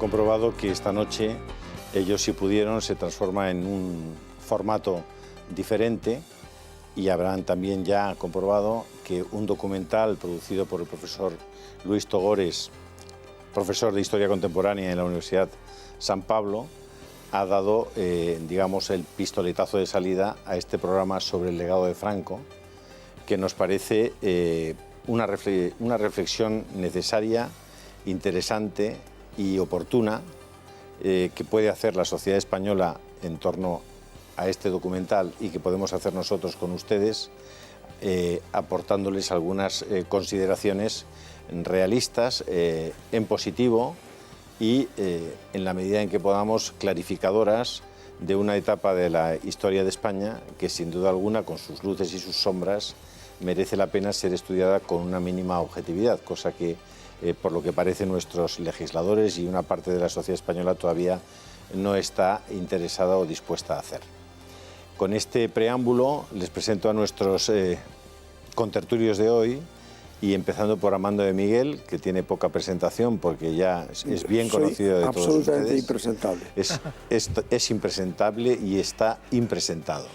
comprobado que esta noche ellos, si pudieron, se transforma en un formato diferente y habrán también ya comprobado que un documental producido por el profesor Luis Togores, profesor de Historia Contemporánea en la Universidad San Pablo, ha dado, digamos, el pistoletazo de salida a este programa sobre el legado de Franco, que nos parece una reflexión necesaria, interesante y oportuna que puede hacer la sociedad española en torno a este documental y que podemos hacer nosotros con ustedes, aportándoles algunas consideraciones realistas, en positivo y, en la medida en que podamos, clarificadoras de una etapa de la historia de España que, sin duda alguna, con sus luces y sus sombras, merece la pena ser estudiada con una mínima objetividad, cosa que, por lo que parece, nuestros legisladores y una parte de la sociedad española todavía no está interesada o dispuesta a hacer. Con este preámbulo les presento a nuestros contertulios de hoy, y empezando por Armando de Miguel, que tiene poca presentación porque ya es bien conocido de todos ustedes. Absolutamente impresentable. Es impresentable y está impresentado.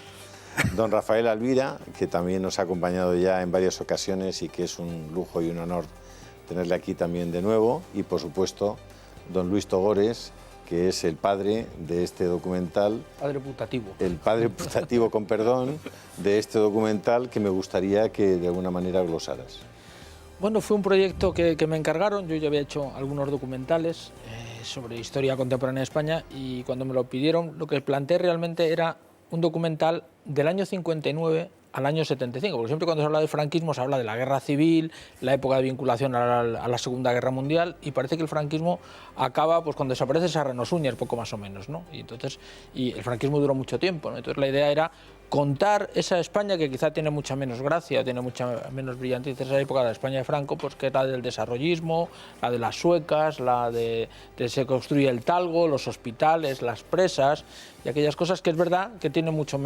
Don Rafael Alvira, que también nos ha acompañado ya en varias ocasiones y que es un lujo y un honor tenerle aquí también de nuevo. Y, por supuesto, don Luis Togores, que es el padre de este documental. Padre putativo. El padre putativo, con perdón, de este documental, que me gustaría que de alguna manera glosaras. Bueno, fue un proyecto que me encargaron. Yo ya había hecho algunos documentales sobre historia contemporánea de España, y cuando me lo pidieron, lo que planteé realmente era un documental del año 59 al año 75, porque siempre cuando se habla de franquismo se habla de la guerra civil, la época de vinculación a la Segunda Guerra Mundial, y parece que el franquismo acaba pues cuando desaparece Serrano Suñer, poco más o menos, ¿no? Y el franquismo duró mucho tiempo, ¿no? Entonces la idea era contar esa España que quizá tiene mucha menos gracia, tiene mucha menos brillantez, esa época de la España de Franco, pues que era del desarrollismo, la de las suecas, la de se construye el talgo, los hospitales, las presas y aquellas cosas que es verdad que tienen mucho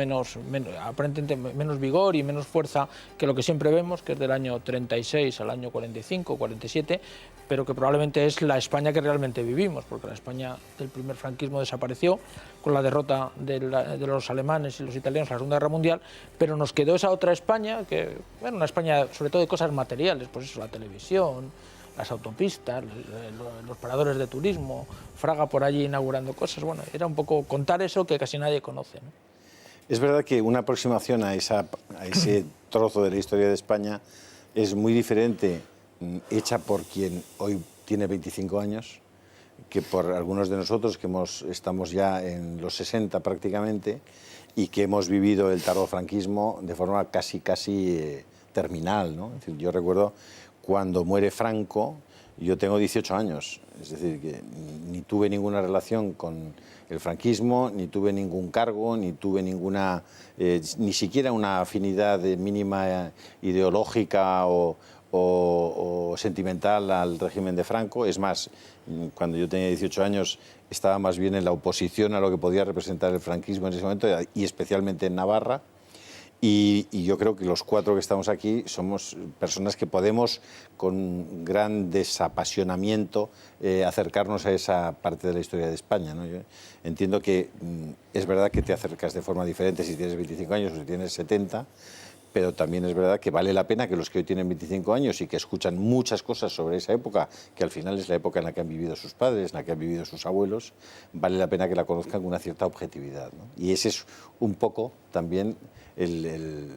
aparentemente menos vigor y menos fuerza que lo que siempre vemos, que es del año 36 al año 45, 47, pero que probablemente es la España que realmente vivimos, porque la España del primer franquismo desapareció con la derrota de los alemanes y los italianos en la Segunda Guerra Mundial, pero nos quedó esa otra España, que, bueno, una España sobre todo de cosas materiales, pues eso, la televisión, las autopistas, los paradores de turismo, Fraga por allí inaugurando cosas. Bueno, era un poco contar eso que casi nadie conoce, ¿no? Es verdad que una aproximación a ese trozo de la historia de España es muy diferente, hecha por quien hoy tiene 25 años, que por algunos de nosotros que estamos ya en los 60 prácticamente y que hemos vivido el tardofranquismo de forma casi terminal, ¿no? Es decir, yo recuerdo cuando muere Franco, yo tengo 18 años, es decir, que ni tuve ninguna relación con el franquismo, ni tuve ningún cargo, ni tuve ninguna, ni siquiera una afinidad mínima ideológica o sentimental al régimen de Franco. Es más, cuando yo tenía 18 años estaba más bien en la oposición a lo que podía representar el franquismo en ese momento, y especialmente en Navarra. Y yo creo que los cuatro que estamos aquí somos personas que podemos, con gran desapasionamiento, acercarnos a esa parte de la historia de España, ¿no? Yo entiendo que es verdad que te acercas de forma diferente si tienes 25 años o si tienes 70, pero también es verdad que vale la pena que los que hoy tienen 25 años y que escuchan muchas cosas sobre esa época, que al final es la época en la que han vivido sus padres, en la que han vivido sus abuelos, vale la pena que la conozcan con una cierta objetividad, ¿no? Y ese es un poco también el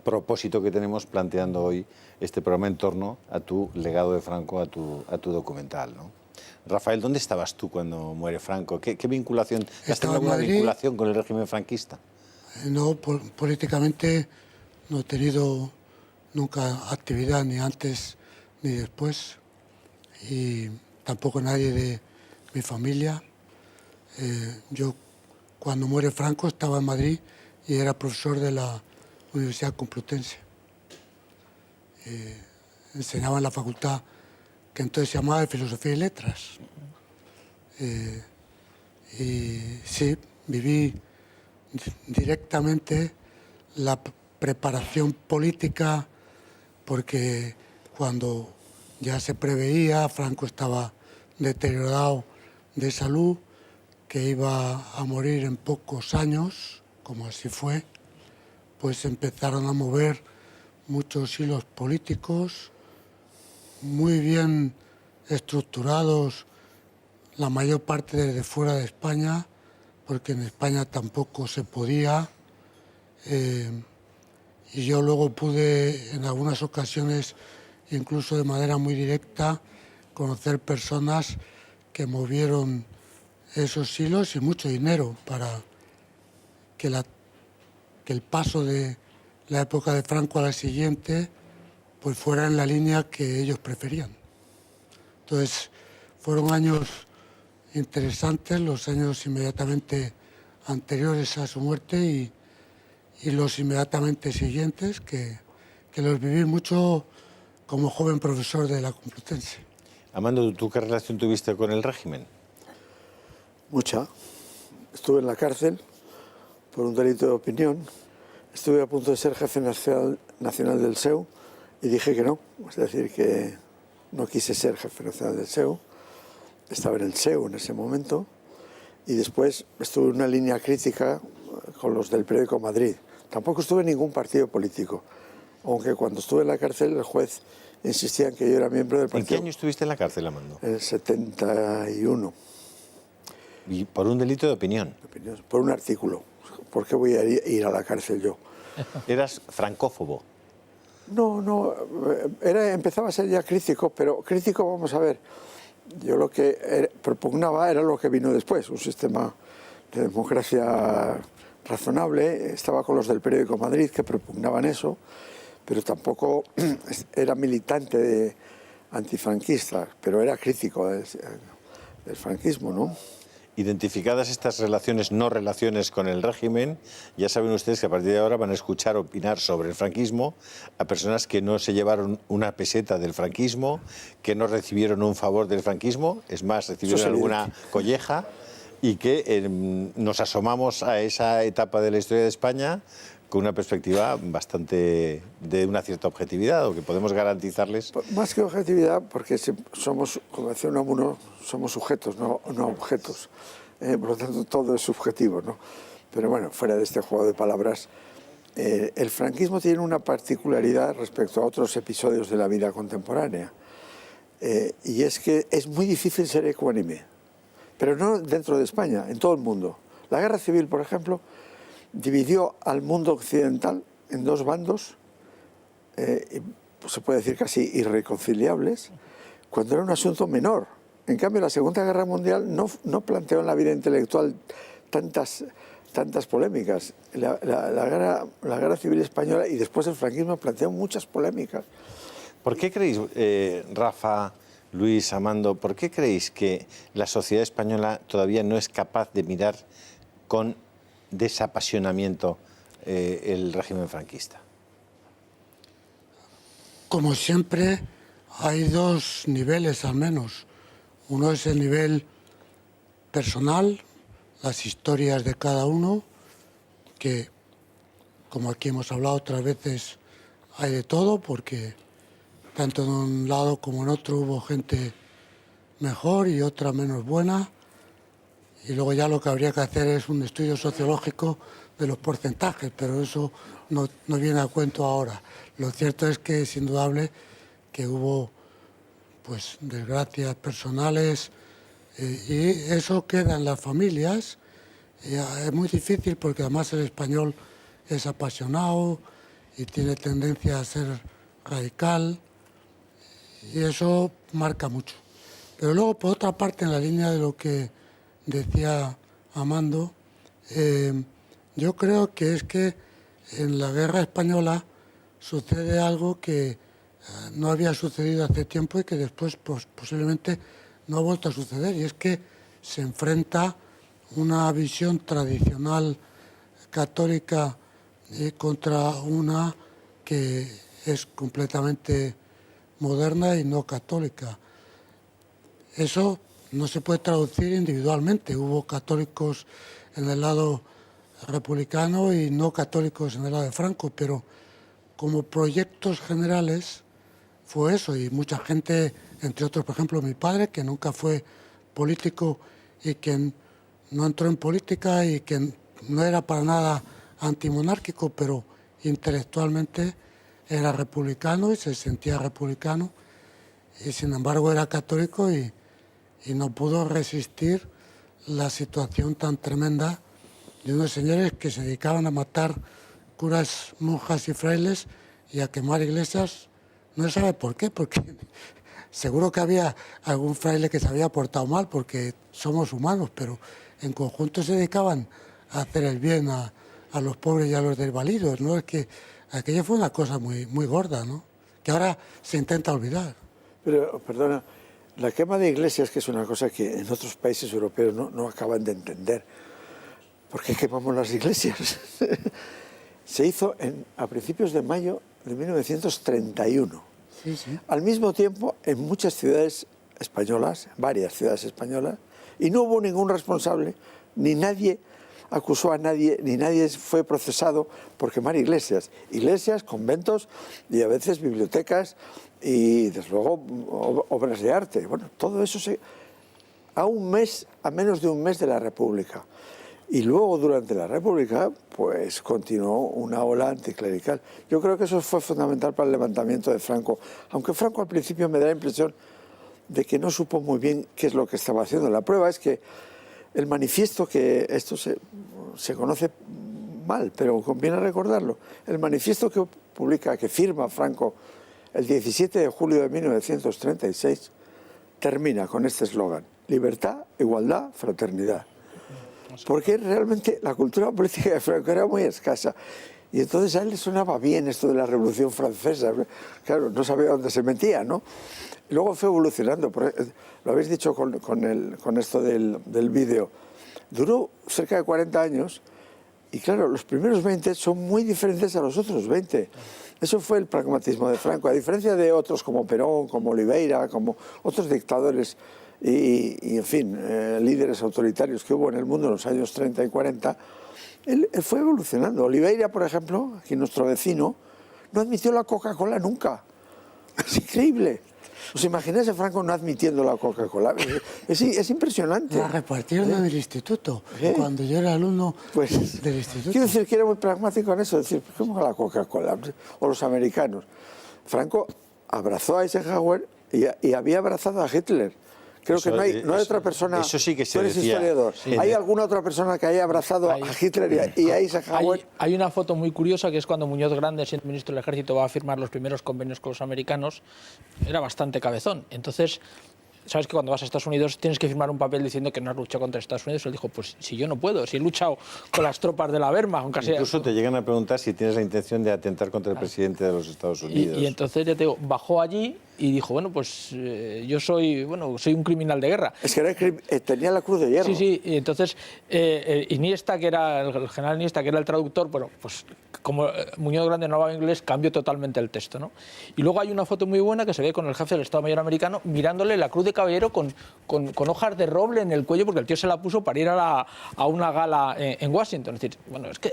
propósito que tenemos planteando hoy este programa en torno a tu legado de Franco, a tu documental, ¿no? Rafael, ¿dónde estabas tú cuando muere Franco? ¿Qué vinculación? ¿Has tenido alguna vinculación con el régimen franquista? No, políticamente no he tenido nunca actividad, ni antes ni después, y tampoco nadie de mi familia. Yo, cuando muere Franco, estaba en Madrid y era profesor de la Universidad Complutense. Enseñaba en la facultad que entonces se llamaba de Filosofía y Letras. Y sí, viví directamente la preparación política, porque cuando ya se preveía, Franco estaba deteriorado de salud, que iba a morir en pocos años, como así fue, pues empezaron a mover muchos hilos políticos, muy bien estructurados, la mayor parte desde fuera de España, porque en España tampoco se podía. Y yo luego pude, en algunas ocasiones, incluso de manera muy directa, conocer personas que movieron esos hilos y mucho dinero para que el paso de la época de Franco a la siguiente pues fuera en la línea que ellos preferían. Entonces, fueron años interesantes, los años inmediatamente anteriores a su muerte y los inmediatamente siguientes, que los viví mucho como joven profesor de la Complutense. Amando, ¿tú qué relación tuviste con el régimen? Mucha. Estuve en la cárcel por un delito de opinión. Estuve a punto de ser jefe nacional del SEU y dije que no. Es decir, que no quise ser jefe nacional del SEU. Estaba en el SEU en ese momento. Y después estuve en una línea crítica con los del periódico Madrid. Tampoco estuve en ningún partido político. Aunque cuando estuve en la cárcel el juez insistía en que yo era miembro del partido. ¿En qué año estuviste en la cárcel, Amando? En el 71. Y por un delito de opinión. Por un artículo. ¿Por qué voy a ir a la cárcel yo? ¿Eras francófobo? No, empezaba a ser ya crítico, pero crítico, vamos a ver, yo lo que propugnaba era lo que vino después, un sistema de democracia razonable. Estaba con los del periódico Madrid que propugnaban eso, pero tampoco era militante antifranquista, pero era crítico del franquismo, ¿no? Identificadas estas relaciones, no relaciones con el régimen, ya saben ustedes que a partir de ahora van a escuchar opinar sobre el franquismo a personas que no se llevaron una peseta del franquismo, que no recibieron un favor del franquismo, es más, recibieron alguna colleja, y que nos asomamos a esa etapa de la historia de España con una perspectiva bastante de una cierta objetividad, o que podemos garantizarles. Más que objetividad, porque somos, como decía Unamuno, somos sujetos, no objetos. Por lo tanto, todo es subjetivo, ¿no? Pero bueno, fuera de este juego de palabras, el franquismo tiene una particularidad respecto a otros episodios de la vida contemporánea. Y es que es muy difícil ser ecuánime, pero no dentro de España, en todo el mundo. La guerra civil, por ejemplo, dividió al mundo occidental en dos bandos, se puede decir casi irreconciliables, cuando era un asunto menor. En cambio, la Segunda Guerra Mundial no planteó en la vida intelectual tantas polémicas. La guerra civil española y después el franquismo planteó muchas polémicas. ¿Por qué creéis, Rafa, Luis, Amando, por qué creéis que la sociedad española todavía no es capaz de mirar con desapasionamiento el régimen franquista? Como siempre, hay dos niveles al menos. Uno es el nivel personal, las historias de cada uno, que, como aquí hemos hablado otras veces, hay de todo, porque tanto en un lado como en otro hubo gente mejor y otra menos buena. Y luego ya lo que habría que hacer es un estudio sociológico de los porcentajes, pero eso no viene a cuento ahora. Lo cierto es que es indudable que hubo pues desgracias personales y eso queda en las familias. Es muy difícil porque además el español es apasionado y tiene tendencia a ser radical y eso marca mucho. Pero luego, por otra parte, en la línea de lo que decía Amando, yo creo que es que en la guerra española sucede algo que no había sucedido hace tiempo y que después pues, posiblemente no ha vuelto a suceder, y es que se enfrenta una visión tradicional católica contra una que es completamente moderna y no católica. Eso no se puede traducir individualmente. Hubo católicos en el lado republicano y no católicos en el lado de Franco, pero como proyectos generales fue eso, y mucha gente entre otros, por ejemplo, mi padre, que nunca fue político y que no entró en política y que no era para nada antimonárquico, pero intelectualmente era republicano y se sentía republicano, y sin embargo era católico y no pudo resistir la situación tan tremenda de unos señores que se dedicaban a matar curas, monjas y frailes y a quemar iglesias. No se sabe por qué, porque seguro que había algún fraile que se había portado mal, porque somos humanos, pero en conjunto se dedicaban a hacer el bien a los pobres y a los desvalidos, ¿no? Es que aquello fue una cosa muy, muy gorda, ¿no? Que ahora se intenta olvidar. Pero, perdona, la quema de iglesias, que es una cosa que en otros países europeos no acaban de entender. ¿Por qué quemamos las iglesias? Se hizo a principios de mayo de 1931. Sí, sí. Al mismo tiempo, en muchas ciudades españolas, varias ciudades españolas, y no hubo ningún responsable, ni nadie acusó a nadie, ni nadie fue procesado por quemar iglesias. Iglesias, conventos y a veces bibliotecas y, desde luego, obras de arte. Bueno, todo eso a menos de un mes de la República. Y luego, durante la República, pues continuó una ola anticlerical. Yo creo que eso fue fundamental para el levantamiento de Franco. Aunque Franco al principio me da la impresión de que no supo muy bien qué es lo que estaba haciendo. La prueba es que el manifiesto, que esto se conoce mal, pero conviene recordarlo, el manifiesto que firma Franco el 17 de julio de 1936, termina con este eslogan: libertad, igualdad, fraternidad. Porque realmente la cultura política de Franco era muy escasa. Y entonces a él le sonaba bien esto de la Revolución Francesa. Claro, no sabía dónde se metía, ¿no? Y luego fue evolucionando. Lo habéis dicho con esto del vídeo. Duró cerca de 40 años y, claro, los primeros 20 son muy diferentes a los otros 20. Eso fue el pragmatismo de Franco. A diferencia de otros como Perón, como Oliveira, como otros dictadores y en fin, líderes autoritarios que hubo en el mundo en los años 30 y 40, él fue evolucionando. Oliveira, por ejemplo, aquí nuestro vecino, no admitió la Coca-Cola nunca. Es increíble. ¿Os imagináis a Franco no admitiendo la Coca-Cola? Es impresionante. La repartieron en el instituto, cuando yo era alumno del instituto. Quiero decir que era muy pragmático en eso, decir, ¿cómo la Coca-Cola? O los americanos. Franco abrazó a Eisenhower y había abrazado a Hitler. Creo que no hay otra persona. Eso sí que se Tú eres decía. historiador. Sí. ¿Hay alguna otra persona que haya abrazado a Hitler y a Eisenhower? Hay una foto muy curiosa que es cuando Muñoz Grande, siendo ministro del Ejército, va a firmar los primeros convenios con los americanos. Era bastante cabezón. Entonces, sabes que cuando vas a Estados Unidos tienes que firmar un papel diciendo que no has luchado contra Estados Unidos. Él dijo, pues si yo no puedo, si he luchado con las tropas de la Wehrmacht, aunque sea... Incluso te llegan a preguntar si tienes la intención de atentar contra el presidente de los Estados Unidos. Y entonces, ya te digo, bajó allí y dijo, bueno, pues yo soy un criminal de guerra. Es que tenía la cruz de hierro. Sí, sí, y entonces Iniesta, que era el general Iniesta, que era el traductor, bueno, pues como Muñoz Grande no hablaba inglés, cambió totalmente el texto, ¿no? Y luego hay una foto muy buena que se ve con el jefe del Estado Mayor americano mirándole la cruz de caballero con hojas de roble en el cuello, porque el tío se la puso para ir a una gala en Washington. Es decir, bueno, es que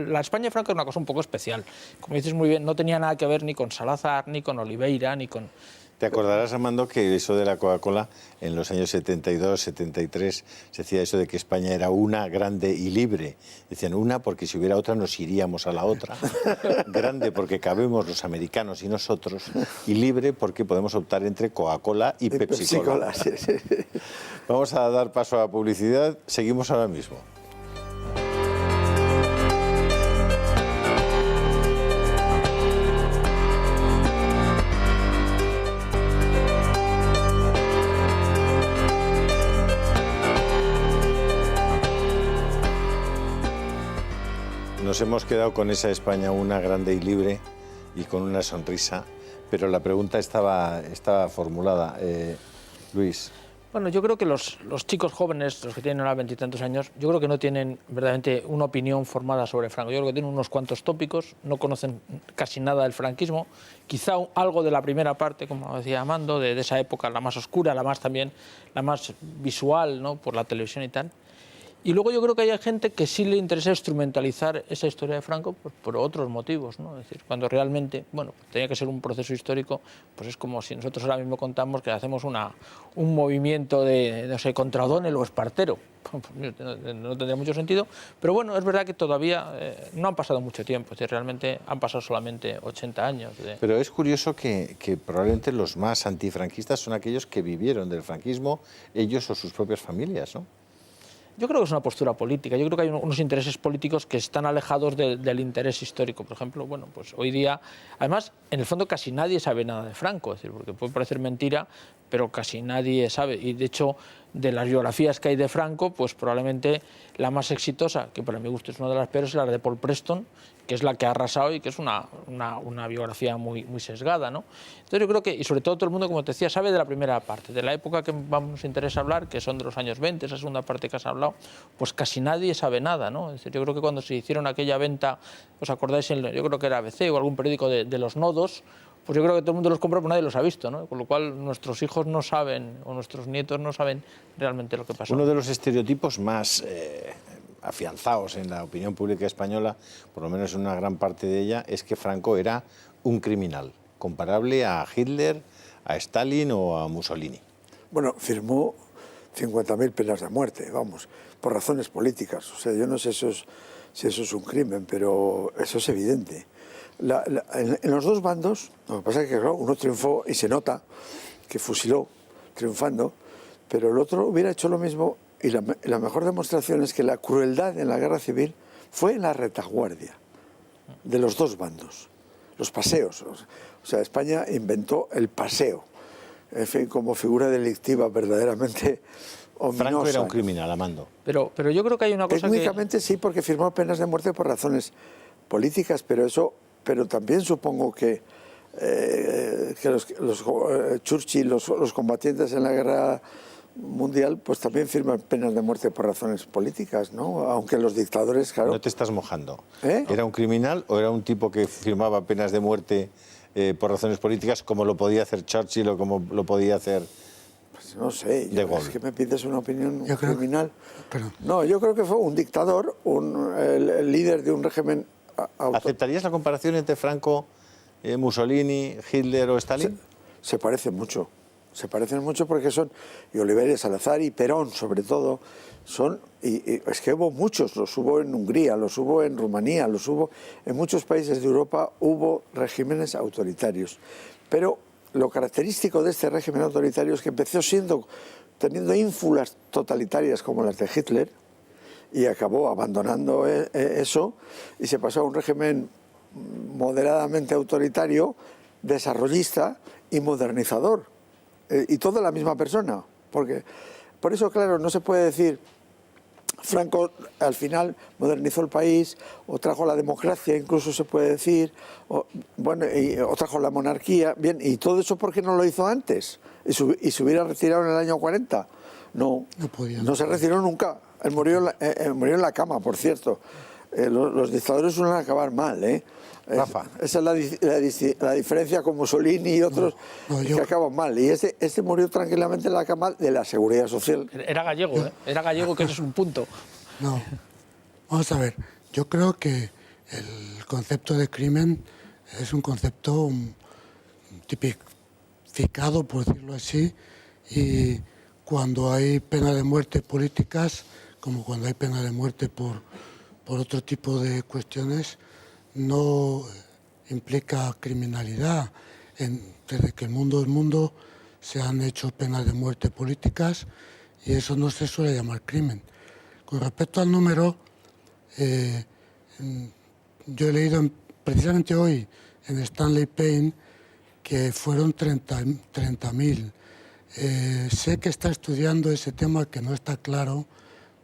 la España de Franco era una cosa un poco especial. Como dices muy bien, no tenía nada que ver ni con Salazar, ni con Oliveira, ni con... Te acordarás, Armando, que eso de la Coca-Cola en los años 72, 73, se decía eso de que España era una, grande y libre. Decían una porque si hubiera otra nos iríamos a la otra. Grande porque cabemos los americanos y nosotros. Y libre porque podemos optar entre Coca-Cola y Pepsi-Cola. Sí, sí. Vamos a dar paso a la publicidad. Seguimos ahora mismo. Nos hemos quedado con esa España una, grande y libre y con una sonrisa, pero la pregunta estaba formulada. Luis. Bueno, yo creo que los chicos jóvenes, los que tienen ahora 20 y tantos años, yo creo que no tienen verdaderamente una opinión formada sobre Franco. Yo creo que tienen unos cuantos tópicos, no conocen casi nada del franquismo, quizá algo de la primera parte, como decía Armando, de esa época, la más oscura, la más visual, ¿no?, por la televisión y tal. Y luego yo creo que hay gente que sí le interesa instrumentalizar esa historia de Franco pues, por otros motivos, ¿no? Es decir, cuando realmente, bueno, tenía que ser un proceso histórico, pues es como si nosotros ahora mismo contamos que hacemos un movimiento de, no sé, contra O'Donnell o Espartero. No tendría mucho sentido, pero bueno, es verdad que todavía no han pasado mucho tiempo, es decir, realmente han pasado solamente 80 años. Pero es curioso que probablemente los más antifranquistas son aquellos que vivieron del franquismo, ellos o sus propias familias, ¿no? Yo creo que es una postura política. Yo creo que hay unos intereses políticos que están alejados del interés histórico. Por ejemplo, bueno, pues hoy día, además, en el fondo casi nadie sabe nada de Franco, es decir, porque puede parecer mentira, pero casi nadie sabe. Y de hecho, de las biografías que hay de Franco, pues probablemente la más exitosa, que para mi gusto es una de las peores, es la de Paul Preston, que es la que ha arrasado y que es una biografía muy sesgada, ¿no? Entonces yo creo que, y sobre todo todo el mundo, como te decía, sabe de la primera parte, de la época que nos interesa hablar, que son de los años 20, esa segunda parte que has hablado, pues casi nadie sabe nada, ¿no? Es decir, yo creo que cuando se hicieron aquella venta, ¿os acordáis? Yo creo que era ABC o algún periódico de los nodos, pues yo creo que todo el mundo los compró, pero nadie los ha visto, ¿no? Con lo cual nuestros hijos no saben, o nuestros nietos no saben realmente lo que pasó. Uno de los estereotipos más afianzados en la opinión pública española, por lo menos en una gran parte de ella, es que Franco era un criminal, comparable a Hitler, a Stalin o a Mussolini. Bueno, firmó 50.000 penas de muerte, vamos, por razones políticas. O sea, yo no sé si eso es un crimen, pero eso es evidente. En los dos bandos, lo que pasa es que claro, uno triunfó y se nota que fusiló, triunfando, pero el otro hubiera hecho lo mismo. Y la mejor demostración es que la crueldad en la guerra civil fue en la retaguardia de los dos bandos, los paseos. O sea, España inventó el paseo, en fin, como figura delictiva verdaderamente ominosa. Franco era un criminal, Amando. Pero yo creo que hay una cosa técnicamente sí, porque firmó penas de muerte por razones políticas, pero también supongo que Churchill, los combatientes en la guerra mundial, pues también firman penas de muerte por razones políticas, ¿no? Aunque los dictadores, claro... No te estás mojando. ¿Eh? ¿Era un criminal o era un tipo que firmaba penas de muerte por razones políticas, como lo podía hacer Churchill o como lo podía hacer... Pues no sé, es que me pides una opinión criminal. No, yo creo que fue un dictador, el líder de un régimen... ¿Aceptarías la comparación entre Franco, Mussolini, Hitler o Stalin? Se parecen mucho. Se parecen mucho porque son, y Oliveira, Salazar y Perón sobre todo, son, y es que hubo muchos, los hubo en Hungría, los hubo en Rumanía, los hubo en muchos países de Europa, hubo regímenes autoritarios. Pero lo característico de este régimen autoritario es que empezó teniendo ínfulas totalitarias como las de Hitler, y acabó abandonando eso, y se pasó a un régimen moderadamente autoritario, desarrollista y modernizador. Y todo la misma persona, porque por eso, claro, no se puede decir Franco al final modernizó el país o trajo la democracia, incluso se puede decir, o trajo la monarquía, bien, y todo eso ¿por qué no lo hizo antes? Y se hubiera retirado en el año 40. No se retiró nunca, él murió en la cama, por cierto. Los dictadores suelen acabar mal, ¿eh? Rafa. Esa es la diferencia con Mussolini y otros que acaban mal. Y este murió tranquilamente en la cama de la Seguridad Social. Era gallego, ¿eh? Era gallego, que eso es un punto. No, vamos a ver, yo creo que el concepto de crimen es un concepto tipificado, por decirlo así, y cuando hay pena de muerte políticas, como cuando hay pena de muerte por otro tipo de cuestiones, no implica criminalidad. Desde que el mundo es mundo se han hecho penas de muerte políticas y eso no se suele llamar crimen. Con respecto al número, yo he leído precisamente hoy en Stanley Payne que fueron 30.000. Sé que está estudiando ese tema, que no está claro,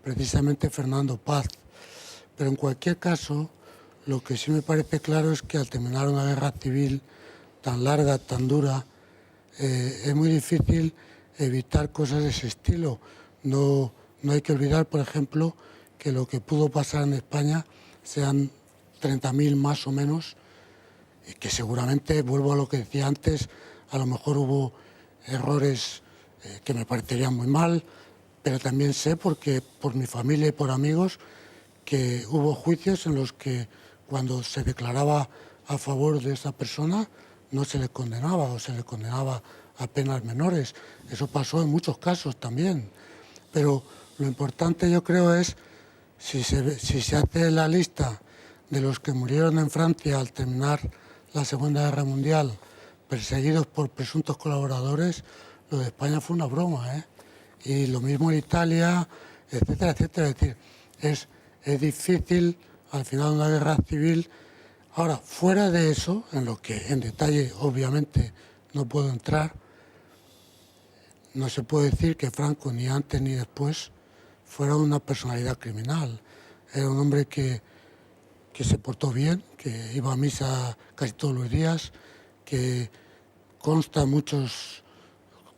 precisamente Fernando Paz. Pero en cualquier caso, lo que sí me parece claro es que al terminar una guerra civil tan larga, tan dura, es muy difícil evitar cosas de ese estilo. No hay que olvidar, por ejemplo, que lo que pudo pasar en España sean 30.000 más o menos, y que seguramente, vuelvo a lo que decía antes, a lo mejor hubo errores que me parecerían muy mal, pero también sé, porque por mi familia y por amigos, que hubo juicios en los que cuando se declaraba a favor de esa persona no se le condenaba o se le condenaba a penas menores. Eso pasó en muchos casos también. Pero lo importante, yo creo, es si se hace la lista de los que murieron en Francia al terminar la Segunda Guerra Mundial, perseguidos por presuntos colaboradores, lo de España fue una broma, ¿eh? Y lo mismo en Italia, etcétera, etcétera. Es decir, es difícil al final de una guerra civil. Ahora, fuera de eso, en lo que en detalle obviamente no puedo entrar, no se puede decir que Franco ni antes ni después fuera una personalidad criminal. Era un hombre que se portó bien, que iba a misa casi todos los días, que consta en muchas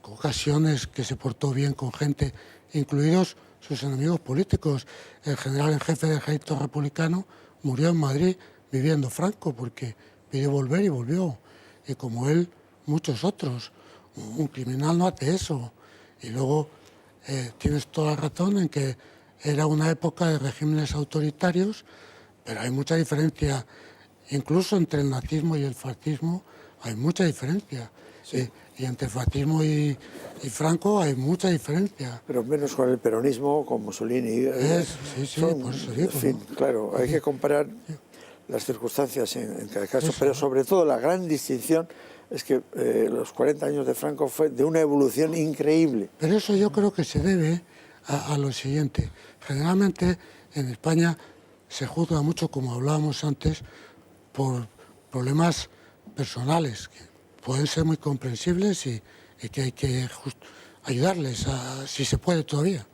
ocasiones que se portó bien con gente, incluidos sus enemigos políticos. El general en jefe del ejército republicano murió en Madrid viviendo Franco porque pidió volver y volvió. Y como él, muchos otros. Un criminal no hace eso. Y luego tienes toda la razón en que era una época de regímenes autoritarios, pero hay mucha diferencia, incluso entre el nazismo y el fascismo hay mucha diferencia. Sí. Y entre el fascismo y Franco hay mucha diferencia. Pero menos con el peronismo, con Mussolini. Sí, por eso digo. En fin, claro, hay que comparar las circunstancias en cada caso, eso. Pero sobre todo la gran distinción es que los 40 años de Franco fue de una evolución increíble. Pero eso yo creo que se debe a lo siguiente. Generalmente en España se juzga mucho, como hablábamos antes, por problemas personales, que pueden ser muy comprensibles y que hay que ayudarles, si se puede todavía,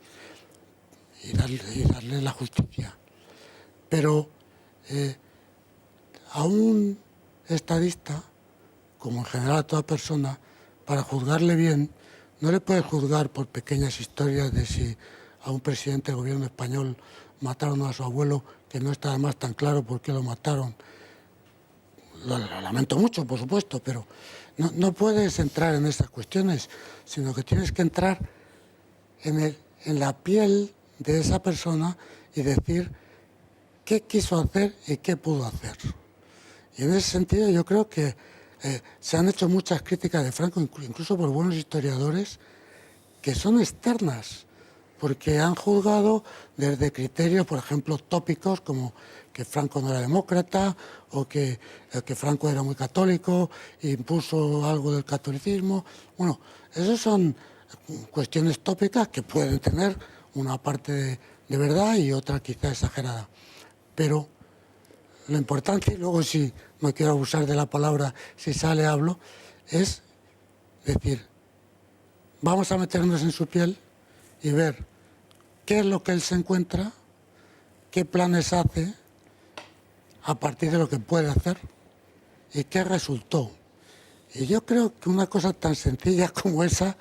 y darles la justicia. Pero a un estadista, como en general a toda persona, para juzgarle bien, no le puedes juzgar por pequeñas historias de si a un presidente del gobierno español mataron a su abuelo, que no está además tan claro por qué lo mataron. Lo lamento mucho, por supuesto, pero no puedes entrar en esas cuestiones, sino que tienes que entrar en la piel de esa persona y decir qué quiso hacer y qué pudo hacer. Y en ese sentido yo creo que se han hecho muchas críticas de Franco, incluso por buenos historiadores, que son externas, porque han juzgado desde criterios, por ejemplo, tópicos, como que Franco no era demócrata, o que Franco era muy católico e impuso algo del catolicismo. Bueno, esas son cuestiones tópicas que pueden tener una parte de verdad y otra quizá exagerada. Pero lo importante, y luego si no quiero abusar de la palabra, si sale hablo, es decir, vamos a meternos en su piel y ver qué es lo que él se encuentra, qué planes hace a partir de lo que puede hacer y qué resultó. Y yo creo que una cosa tan sencilla como esa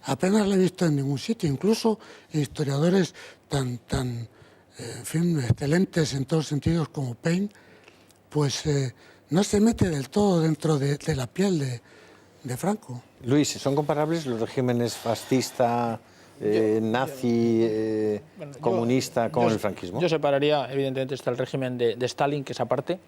apenas la he visto en ningún sitio, incluso historiadores tan en fin, excelentes en todos sentidos como Paine, pues no se mete del todo dentro de la piel de Franco. Luis, ¿son comparables los regímenes fascista, nazi, comunista con el franquismo? Yo separaría, evidentemente está el régimen de Stalin, que es aparte,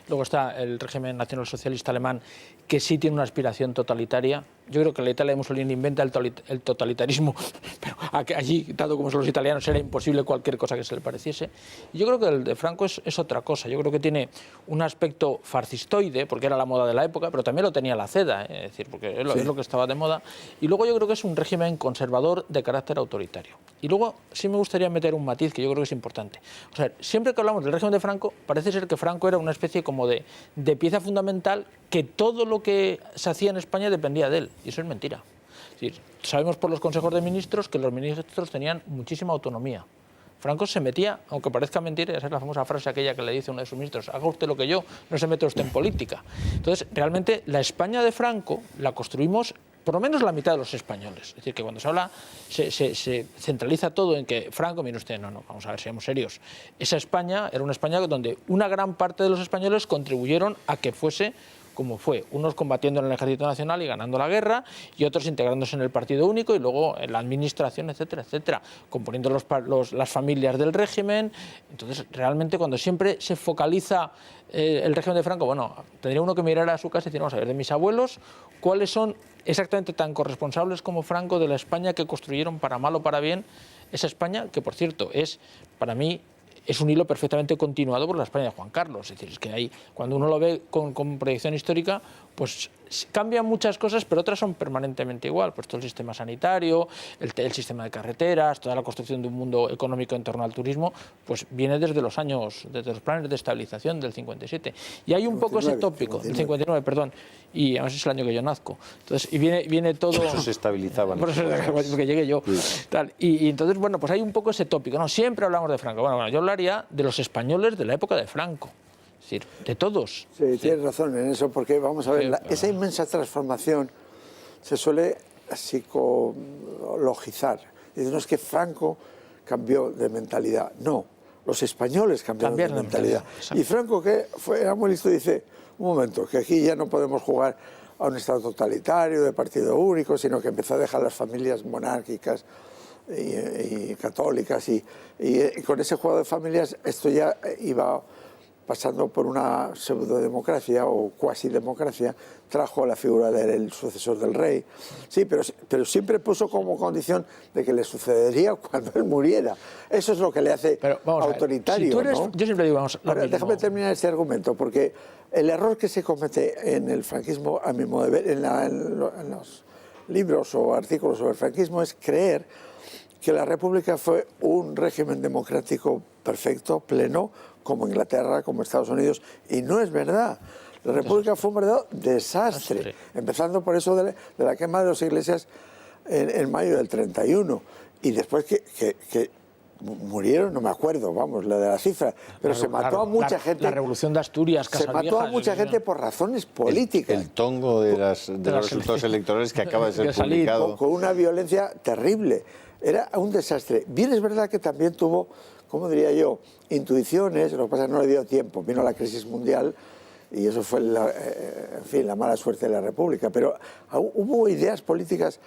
luego está el régimen nacionalsocialista alemán, que sí tiene una aspiración totalitaria. Yo creo que la Italia de Mussolini inventa el totalitarismo, pero allí, dado como son los italianos, era imposible cualquier cosa que se le pareciese. Y yo creo que el de Franco es otra cosa. Yo creo que tiene un aspecto fascistoide, porque era la moda de la época, pero también lo tenía la CEDA, es decir, porque es lo que estaba de moda. Y luego yo creo que es un régimen conservador de carácter autoritario. Y luego sí me gustaría meter un matiz que yo creo que es importante. O sea, siempre que hablamos del régimen de Franco, parece ser que Franco era una especie como de pieza fundamental, que todo lo que se hacía en España dependía de él. Y eso es mentira. Es decir, sabemos por los consejos de ministros que los ministros tenían muchísima autonomía. Franco se metía, aunque parezca mentira, esa es la famosa frase aquella que le dice uno de sus ministros: haga usted lo que yo, no se mete usted en política. Entonces, realmente la España de Franco la construimos por lo menos la mitad de los españoles. Es decir, que cuando se habla, se centraliza todo en que Franco, mire usted, no, vamos a ver, seamos serios. Esa España era una España donde una gran parte de los españoles contribuyeron a que fuese como fue, unos combatiendo en el Ejército Nacional y ganando la guerra, y otros integrándose en el Partido Único y luego en la administración, etcétera, etcétera, componiendo las familias del régimen. Entonces, realmente, cuando siempre se focaliza el régimen de Franco, bueno, tendría uno que mirar a su casa y decir, vamos a ver, de mis abuelos, ¿cuáles son exactamente tan corresponsables como Franco de la España que construyeron, para mal o para bien, esa España que, por cierto, es, para mí, es un hilo perfectamente continuado por la España de Juan Carlos? Es decir, es que ahí, cuando uno lo ve con proyección histórica, pues cambian muchas cosas, pero otras son permanentemente igual. Pues todo el sistema sanitario, el sistema de carreteras, toda la construcción de un mundo económico en torno al turismo, pues viene desde los planes de estabilización del 57. Y hay un poco ese tópico, del 59, perdón, y además es el año que yo nazco. Entonces, y viene todo... Eso se estabilizaba. Por eso, porque llegué yo. Sí. Tal. Y entonces, bueno, pues hay un poco ese tópico, ¿no? Siempre hablamos de Franco. Bueno, yo hablaría de los españoles de la época de Franco. Es decir, de todos. Sí, tienes razón en eso, porque vamos a ver, esa inmensa transformación se suele psicologizar. Dicen, no, es que Franco cambió de mentalidad. No, los españoles cambiaron de mentalidad. Y Franco, que era muy listo, dice, un momento, que aquí ya no podemos jugar a un Estado totalitario, de partido único, sino que empezó a dejar las familias monárquicas y católicas, y con ese juego de familias esto ya iba pasando por una pseudodemocracia o cuasi democracia, trajo la figura del sucesor del rey. Sí, pero siempre puso como condición de que le sucedería cuando él muriera. Eso es lo que le hace autoritario. Si tú eres, ¿no? Yo siempre digo, vamos, déjame terminar este argumento, porque el error que se comete en el franquismo, a mi modo de ver, en los libros o artículos sobre el franquismo, es creer que la República fue un régimen democrático perfecto, pleno, como Inglaterra, como Estados Unidos, y no es verdad. La República fue un verdadero desastre, empezando por eso de la quema de las iglesias en mayo del 31, y después que murieron, no me acuerdo, vamos, la de la cifra, pero se mató a mucha gente. La Revolución de Asturias, se mató a mucha gente por razones políticas. El tongo de los resultados electorales que acaba de ser publicado. Con una violencia terrible. Era un desastre. Bien, es verdad que también tuvo, ¿cómo diría yo?, intuiciones. Lo que pasa es que no le dio tiempo. Vino la crisis mundial y eso fue, en fin, la mala suerte de la República. Pero hubo ideas políticas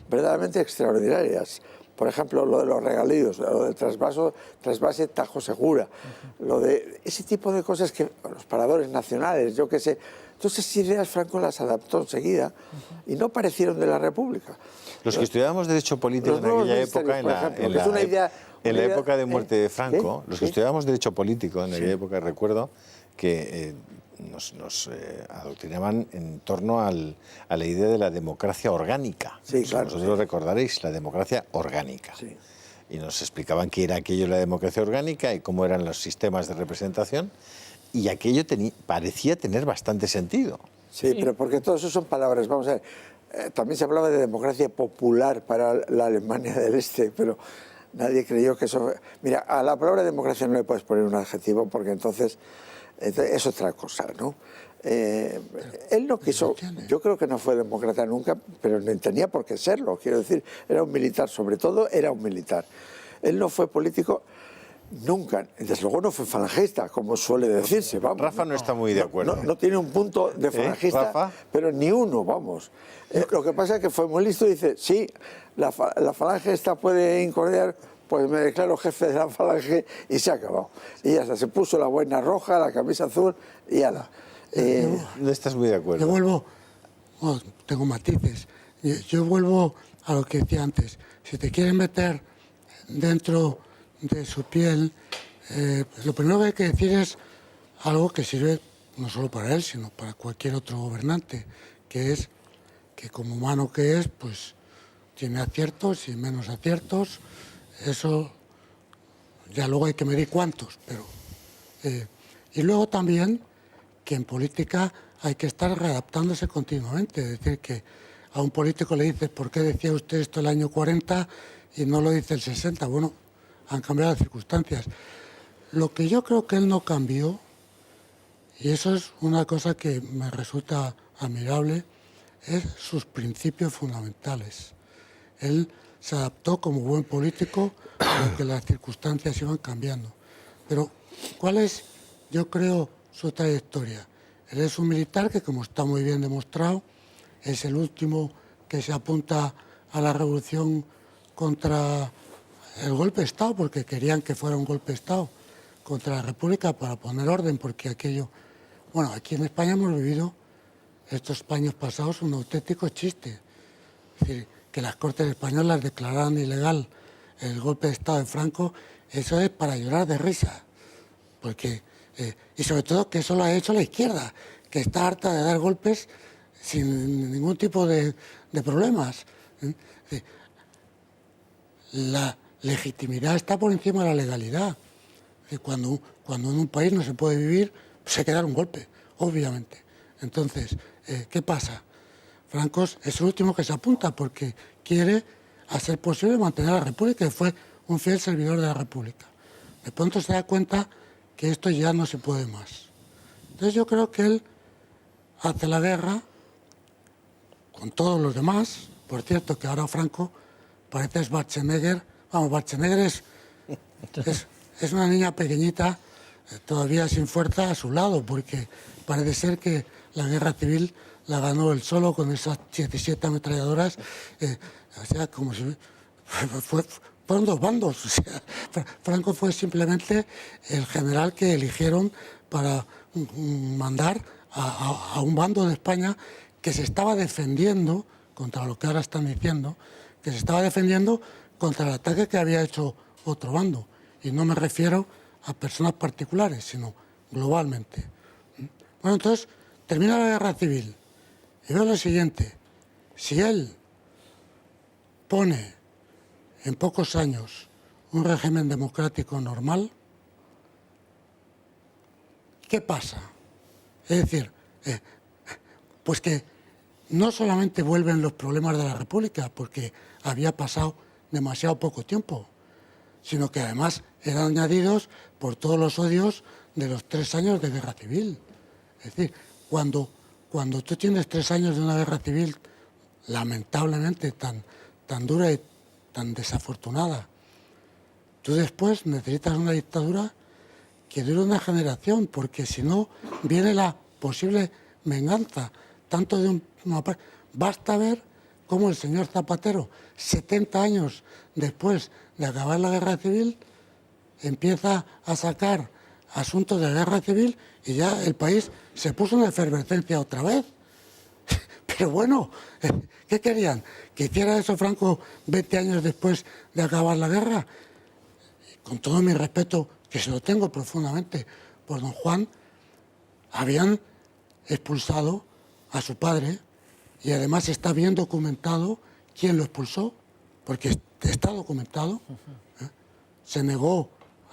verdaderamente extraordinarias. Por ejemplo, lo de los regalíos, lo del trasvase Tajo Segura, lo de ese tipo de cosas, que los paradores nacionales, yo qué sé. Entonces, esas ideas Franco las adaptó enseguida y no parecieron de la República. Los que estudiábamos Derecho Político en aquella época, en la época de muerte de Franco, los que estudiábamos Derecho Político en aquella época, recuerdo que nos adoctrinaban en torno a la idea de la democracia orgánica. Sí, claro. Vosotros lo recordaréis, la democracia orgánica. Sí. Y nos explicaban qué era aquello la democracia orgánica y cómo eran los sistemas de representación. Y aquello parecía tener bastante sentido. Sí, pero porque todo eso son palabras. Vamos a ver, también se hablaba de democracia popular para la Alemania del Este, pero nadie creyó que eso... Mira, a la palabra democracia no le puedes poner un adjetivo, porque entonces es otra cosa, ¿no? Él no quiso, yo creo que no fue demócrata nunca, pero no tenía por qué serlo, quiero decir, era un militar, sobre todo era un militar. Él no fue político nunca, desde luego no fue falangista, como suele decirse, vamos. Rafa no está muy de acuerdo. No tiene un punto de falangista, Rafa, pero ni uno, vamos. Lo que pasa es que fue muy listo y dice, sí, la falange esta puede incordiar, pues me declaro jefe de la falange y se ha acabado. Y ya está, se puso la boina roja, la camisa azul y ala. No estás muy de acuerdo. Yo vuelvo, bueno, tengo matices, yo vuelvo a lo que decía antes. Si te quieren meter dentro de su piel, lo primero que hay que decir es algo que sirve no solo para él, sino para cualquier otro gobernante, que es que como humano que es, pues tiene aciertos y menos aciertos. Eso ya luego hay que medir cuántos, pero... y luego también que en política hay que estar readaptándose continuamente, es decir, que a un político le dices, ¿por qué decía usted esto el año 40 y no lo dice el 60? Bueno, han cambiado las circunstancias. Lo que yo creo que él no cambió, y eso es una cosa que me resulta admirable, es sus principios fundamentales. Él se adaptó como buen político a que las circunstancias iban cambiando. Pero, ¿cuál es, yo creo, su trayectoria? Él es un militar que, como está muy bien demostrado, es el último que se apunta a la revolución contra el golpe de Estado, porque querían que fuera un golpe de Estado contra la República para poner orden, porque aquello... Bueno, aquí en España hemos vivido estos años pasados un auténtico chiste. Es decir, que las Cortes españolas declararan ilegal el golpe de Estado de Franco, eso es para llorar de risa. Porque, y sobre todo que eso lo ha hecho la izquierda, que está harta de dar golpes sin ningún tipo de problemas. La legitimidad está por encima de la legalidad. Cuando en un país no se puede vivir, pues hay que dar un golpe, obviamente. Entonces, ¿qué pasa? Franco es el último que se apunta porque quiere, a ser posible, mantener a la República, y fue un fiel servidor de la República. De pronto se da cuenta que esto ya no se puede más. Entonces yo creo que él hace la guerra con todos los demás. Por cierto, que ahora Franco parece Schwarzenegger. Vamos, Schwarzenegger es una niña pequeñita, todavía sin fuerza, a su lado, porque parece ser que la guerra civil la ganó él solo con esas 17 ametralladoras. O sea, como si... fueron dos bandos. O sea, Franco fue simplemente el general que eligieron para mandar a un bando de España que se estaba defendiendo contra lo que ahora están diciendo, que se estaba defendiendo contra el ataque que había hecho otro bando. Y no me refiero a personas particulares, sino globalmente. Bueno, entonces, termina la guerra civil. Y veo lo siguiente: si él pone en pocos años un régimen democrático normal, ¿qué pasa? Es decir, pues que no solamente vuelven los problemas de la República, porque había pasado demasiado poco tiempo, sino que además eran añadidos por todos los odios de los 3 años de guerra civil. Es decir, cuando tú tienes 3 años de una guerra civil lamentablemente tan dura y tan desafortunada, tú después necesitas una dictadura que dure una generación, porque si no viene la posible venganza, tanto de una parte. Basta ver cómo el señor Zapatero, 70 años después de acabar la guerra civil, empieza a sacar asuntos de la guerra civil y ya el país se puso en efervescencia otra vez. Pero bueno, ¿qué querían? ¿Que hiciera eso Franco 20 años después de acabar la guerra? Con todo mi respeto, que se lo tengo profundamente por don Juan, habían expulsado a su padre y además está bien documentado quién lo expulsó, porque está documentado. Se negó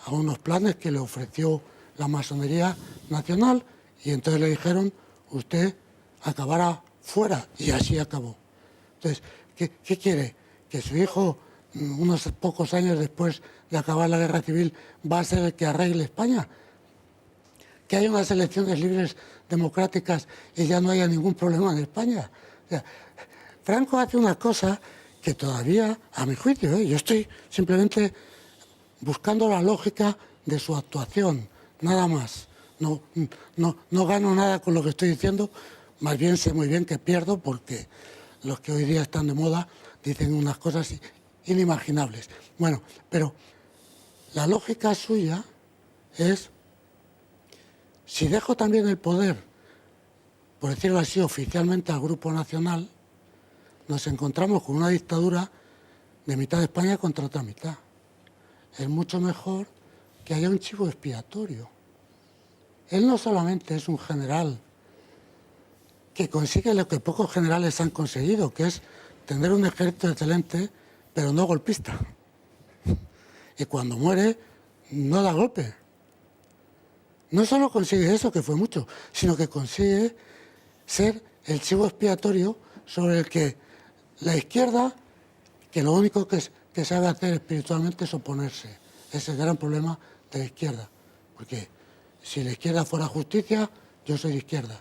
a unos planes que le ofreció la masonería nacional y entonces le dijeron: usted acabará fuera, y así acabó. Entonces, ¿qué quiere? ¿Que su hijo, unos pocos años después de acabar la guerra civil, va a ser el que arregle España? ¿Que haya unas elecciones libres, democráticas, y ya no haya ningún problema en España? O sea, Franco hace una cosa que todavía, a mi juicio, yo estoy simplemente buscando la lógica de su actuación, nada más. No gano nada con lo que estoy diciendo, más bien sé muy bien que pierdo, porque los que hoy día están de moda dicen unas cosas inimaginables. Bueno, pero la lógica suya es: si dejo también el poder, por decirlo así, oficialmente al Grupo Nacional, nos encontramos con una dictadura de mitad de España contra otra mitad. Es mucho mejor que haya un chivo expiatorio. Él no solamente es un general que consigue lo que pocos generales han conseguido, que es tener un ejército excelente, pero no golpista. Y cuando muere, no da golpe. No solo consigue eso, que fue mucho, sino que consigue ser el chivo expiatorio sobre el que la izquierda, que lo único que sabe hacer espiritualmente es oponerse. Ese es el gran problema de la izquierda. Porque si la izquierda fuera justicia, yo soy de izquierda.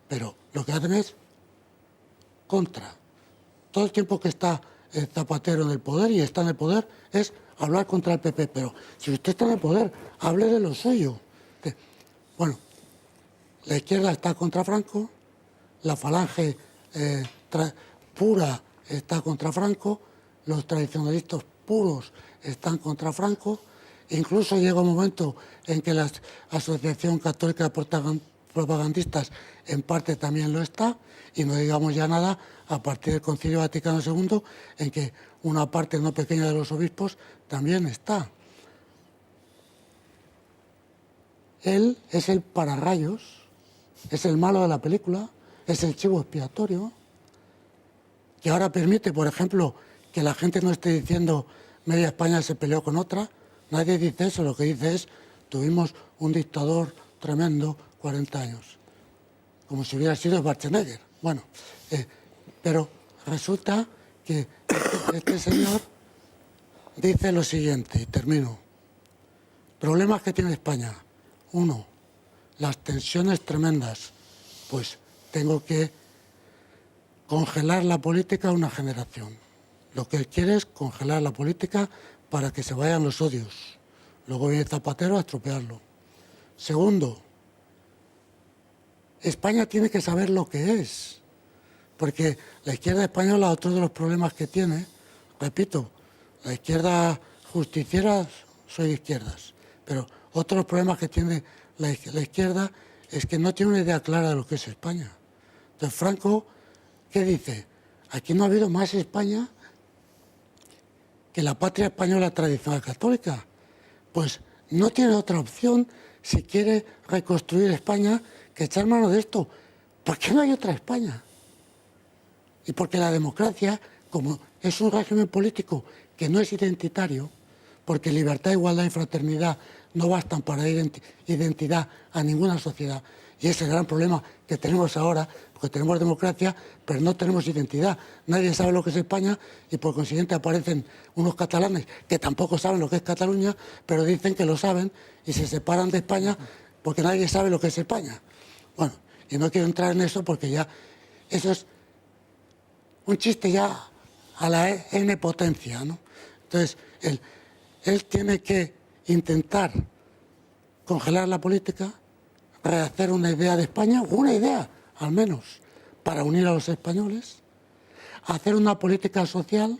Pero lo que hacen es contra. Todo el tiempo que está el Zapatero en el poder, y está en el poder, es hablar contra el PP. Pero si usted está en el poder, hable de lo suyo. Bueno, La izquierda está contra Franco, la falange pura está contra Franco, los tradicionalistas puros están contra Franco, incluso llega un momento en que la Asociación Católica de Propagandistas en parte también lo está, y no digamos ya nada a partir del Concilio Vaticano II, en que una parte no pequeña de los obispos también está. Él es el pararrayos, es el malo de la película, es el chivo expiatorio, que ahora permite, por ejemplo, que la gente no esté diciendo media España se peleó con otra. Nadie dice eso, lo que dice es tuvimos un dictador tremendo 40 años, como si hubiera sido Schwarzenegger. Bueno, pero resulta que este señor dice lo siguiente, y termino. Problemas que tiene España. 1, las tensiones tremendas. Pues tengo que congelar la política a una generación. Lo que él quiere es congelar la política para que se vayan los odios. Luego viene Zapatero a estropearlo. 2, España tiene que saber lo que es. Porque la izquierda española, otro de los problemas que tiene, repito, la izquierda justiciera, soy de izquierdas, pero otro de los problemas que tiene la izquierda es que no tiene una idea clara de lo que es España. Entonces, Franco, ¿qué dice? Aquí no ha habido más España que la patria española tradicional católica. Pues no tiene otra opción si quiere reconstruir España que echar mano de esto. ¿Por qué no hay otra España? Y porque la democracia, como es un régimen político que no es identitario, porque libertad, igualdad y fraternidad no bastan para dar identidad a ninguna sociedad. Y ese es el gran problema que tenemos ahora, porque tenemos democracia, pero no tenemos identidad. Nadie sabe lo que es España y por consiguiente aparecen unos catalanes que tampoco saben lo que es Cataluña, pero dicen que lo saben y se separan de España porque nadie sabe lo que es España. Bueno, y no quiero entrar en eso porque ya eso es un chiste ya a la N potencia, ¿no? Entonces, él tiene que intentar congelar la política, rehacer una idea de España, una idea al menos, para unir a los españoles, hacer una política social,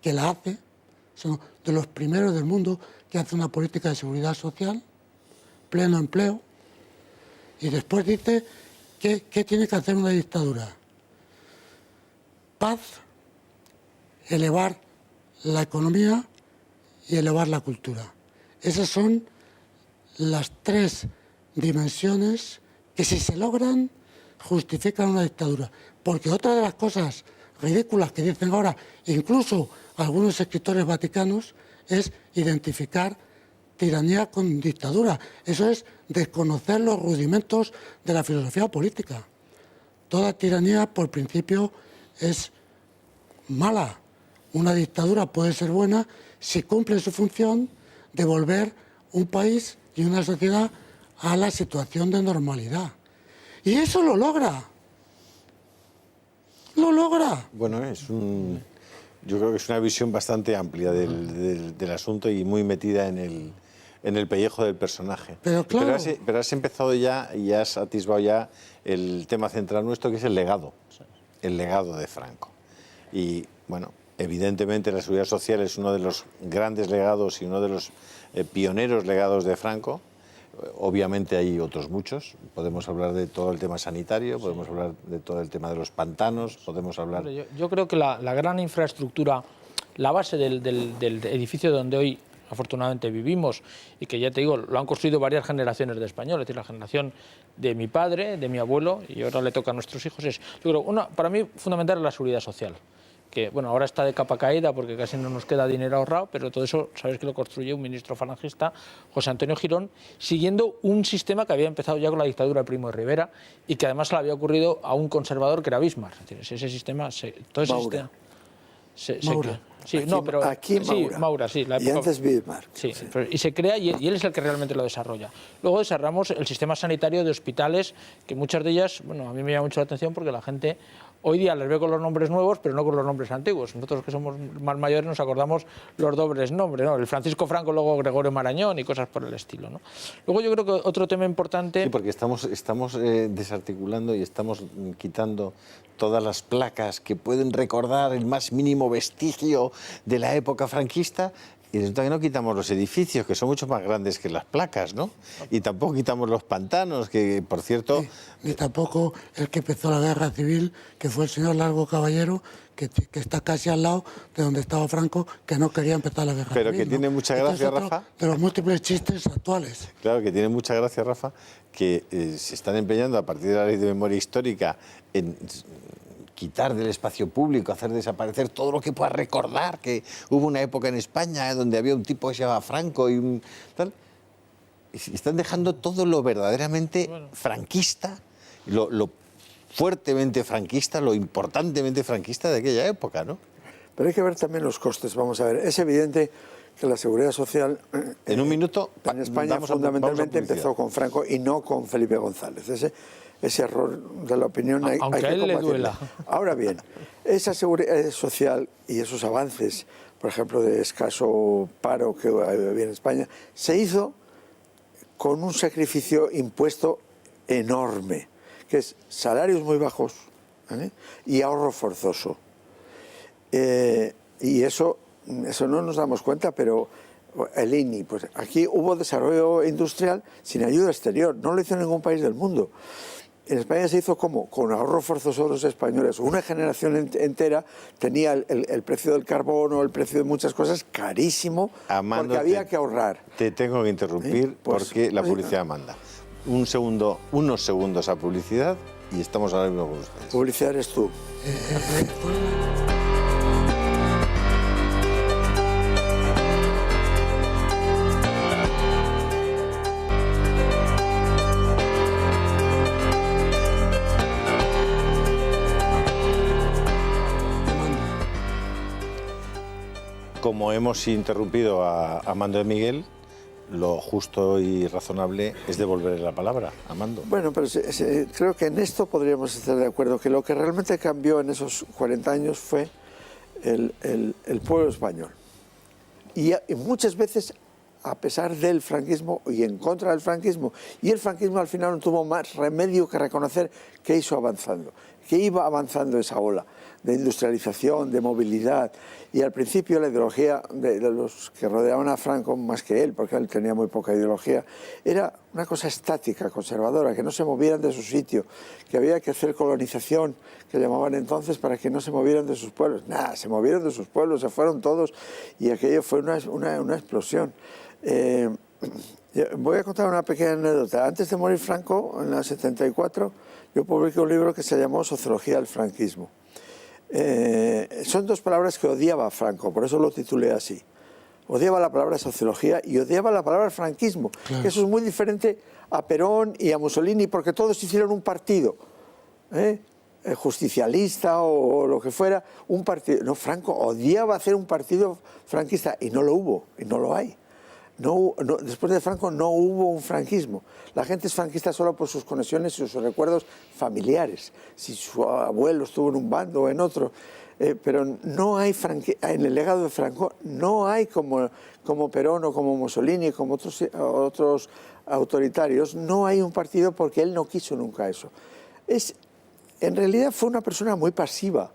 que la hace, son de los primeros del mundo que hace una política de seguridad social, pleno empleo, y después dice que tiene que hacer una dictadura. Paz, elevar la economía y elevar la cultura. Esas son las 3 dimensiones que, si se logran, justifican una dictadura. Porque otra de las cosas ridículas que dicen ahora, incluso algunos escritores vaticanos, es identificar tiranía con dictadura. Eso es desconocer los rudimentos de la filosofía política. Toda tiranía, por principio, es mala. Una dictadura puede ser buena si cumple su función de volver un país y una sociedad a la situación de normalidad. Y eso lo logra. Lo logra. Bueno, yo creo que es una visión bastante amplia del asunto y muy metida en el pellejo del personaje. Pero claro. Pero has empezado ya y has atisbado ya el tema central nuestro, que es el legado de Franco. Y bueno, evidentemente la seguridad social es uno de los grandes legados y uno de los pioneros legados de Franco. Obviamente hay otros muchos. Podemos hablar de todo el tema sanitario, podemos hablar de todo el tema de los pantanos, podemos hablar... Yo creo que la gran infraestructura, la base del edificio donde hoy afortunadamente vivimos, y que ya te digo, lo han construido varias generaciones de españoles, es decir, la generación de mi padre, de mi abuelo, y ahora le toca a nuestros hijos, yo creo, para mí fundamental es la seguridad social, que bueno, ahora está de capa caída porque casi no nos queda dinero ahorrado, pero todo eso sabes que lo construyó un ministro falangista, José Antonio Girón, siguiendo un sistema que había empezado ya con la dictadura de Primo de Rivera y que además le había ocurrido a un conservador que era Bismarck. Es decir, ese sistema, todo ese Maura. sistema... Maura. Sí, Aquí, no, pero aquí Maura, sí, la y época, antes Bismarck. sí, y se crea y él es el que realmente lo desarrolla. Luego desarrollamos el sistema sanitario de hospitales, que muchas de ellas, bueno, a mí me llama mucho la atención porque la gente Hoy día les veo con los nombres nuevos, pero no con los nombres antiguos. Nosotros que somos más mayores nos acordamos los dobles nombres, ¿no? El Francisco Franco, luego Gregorio Marañón y cosas por el estilo, ¿no? Luego yo creo que otro tema importante... Sí, porque estamos desarticulando y estamos quitando todas las placas que pueden recordar el más mínimo vestigio de la época franquista. Y resulta que no quitamos los edificios, que son mucho más grandes que las placas, ¿no? Y tampoco quitamos los pantanos, que, por cierto... Ni tampoco el que empezó la guerra civil, que fue el señor Largo Caballero, que está casi al lado de donde estaba Franco, que no quería empezar la guerra Pero civil. que tiene mucha gracia, Este es otro Rafa. de los múltiples chistes actuales. Claro, que tiene mucha gracia, Rafa, que se están empeñando a partir de la Ley de Memoria Histórica en quitar del espacio público, hacer desaparecer todo lo que pueda recordar que hubo una época en España donde había un tipo que se llamaba Franco y tal. Y están dejando todo lo verdaderamente franquista, lo fuertemente franquista, lo importantemente franquista de aquella época, ¿no? Pero hay que ver también los costes. Vamos a ver, es evidente que la seguridad social en un minuto en España fundamentalmente empezó con Franco y no con Felipe González. Ese error de la opinión hay Aunque que a él le combatirlo. duela. Ahora bien, esa seguridad social y esos avances, por ejemplo, de escaso paro que había en España, se hizo con un sacrificio impuesto enorme, que es salarios muy bajos, ¿eh? Y ahorro forzoso. Y eso no nos damos cuenta, pero el INI, pues aquí hubo desarrollo industrial sin ayuda exterior, no lo hizo ningún país del mundo. En España se hizo como con ahorro forzoso de los españoles. Una generación entera tenía el precio del carbono, el precio de muchas cosas carísimo, Amando, porque había que ahorrar. Te tengo que interrumpir Pues, porque la publicidad manda. Unos segundos a publicidad y estamos ahora mismo con ustedes. Publicidad eres tú. Como hemos interrumpido a Amando de Miguel, lo justo y razonable es devolverle la palabra a Amando. Bueno, pero creo que en esto podríamos estar de acuerdo, que lo que realmente cambió en esos 40 años fue el pueblo español. Y muchas veces, a pesar del franquismo y en contra del franquismo, y el franquismo al final no tuvo más remedio que reconocer que hizo avanzando, que iba avanzando esa ola de industrialización, de movilidad, y al principio la ideología de los que rodeaban a Franco, más que él, porque él tenía muy poca ideología, era una cosa estática, conservadora, que no se movieran de su sitio, que había que hacer colonización, que llamaban entonces, para que no se movieran de sus pueblos. Nada, se movieron de sus pueblos, se fueron todos, y aquello fue una explosión. Voy a contar una pequeña anécdota. Antes de morir Franco, en el 74, yo publiqué un libro que se llamó Sociología del franquismo. Son dos palabras que odiaba a Franco, por eso lo titulé así. Odiaba la palabra sociología y odiaba la palabra franquismo, claro. Que eso es muy diferente a Perón y a Mussolini, porque todos hicieron un partido, justicialista o lo que fuera, un partido. No, Franco odiaba hacer un partido franquista y no lo hubo, y no lo hay. Después de Franco no hubo un franquismo. La gente es franquista solo por sus conexiones y sus recuerdos familiares. Si su abuelo estuvo en un bando o en otro. Pero no hay en el legado de Franco no hay como Perón o como Mussolini, como otros autoritarios, no hay un partido porque él no quiso nunca eso. En realidad fue una persona muy pasiva.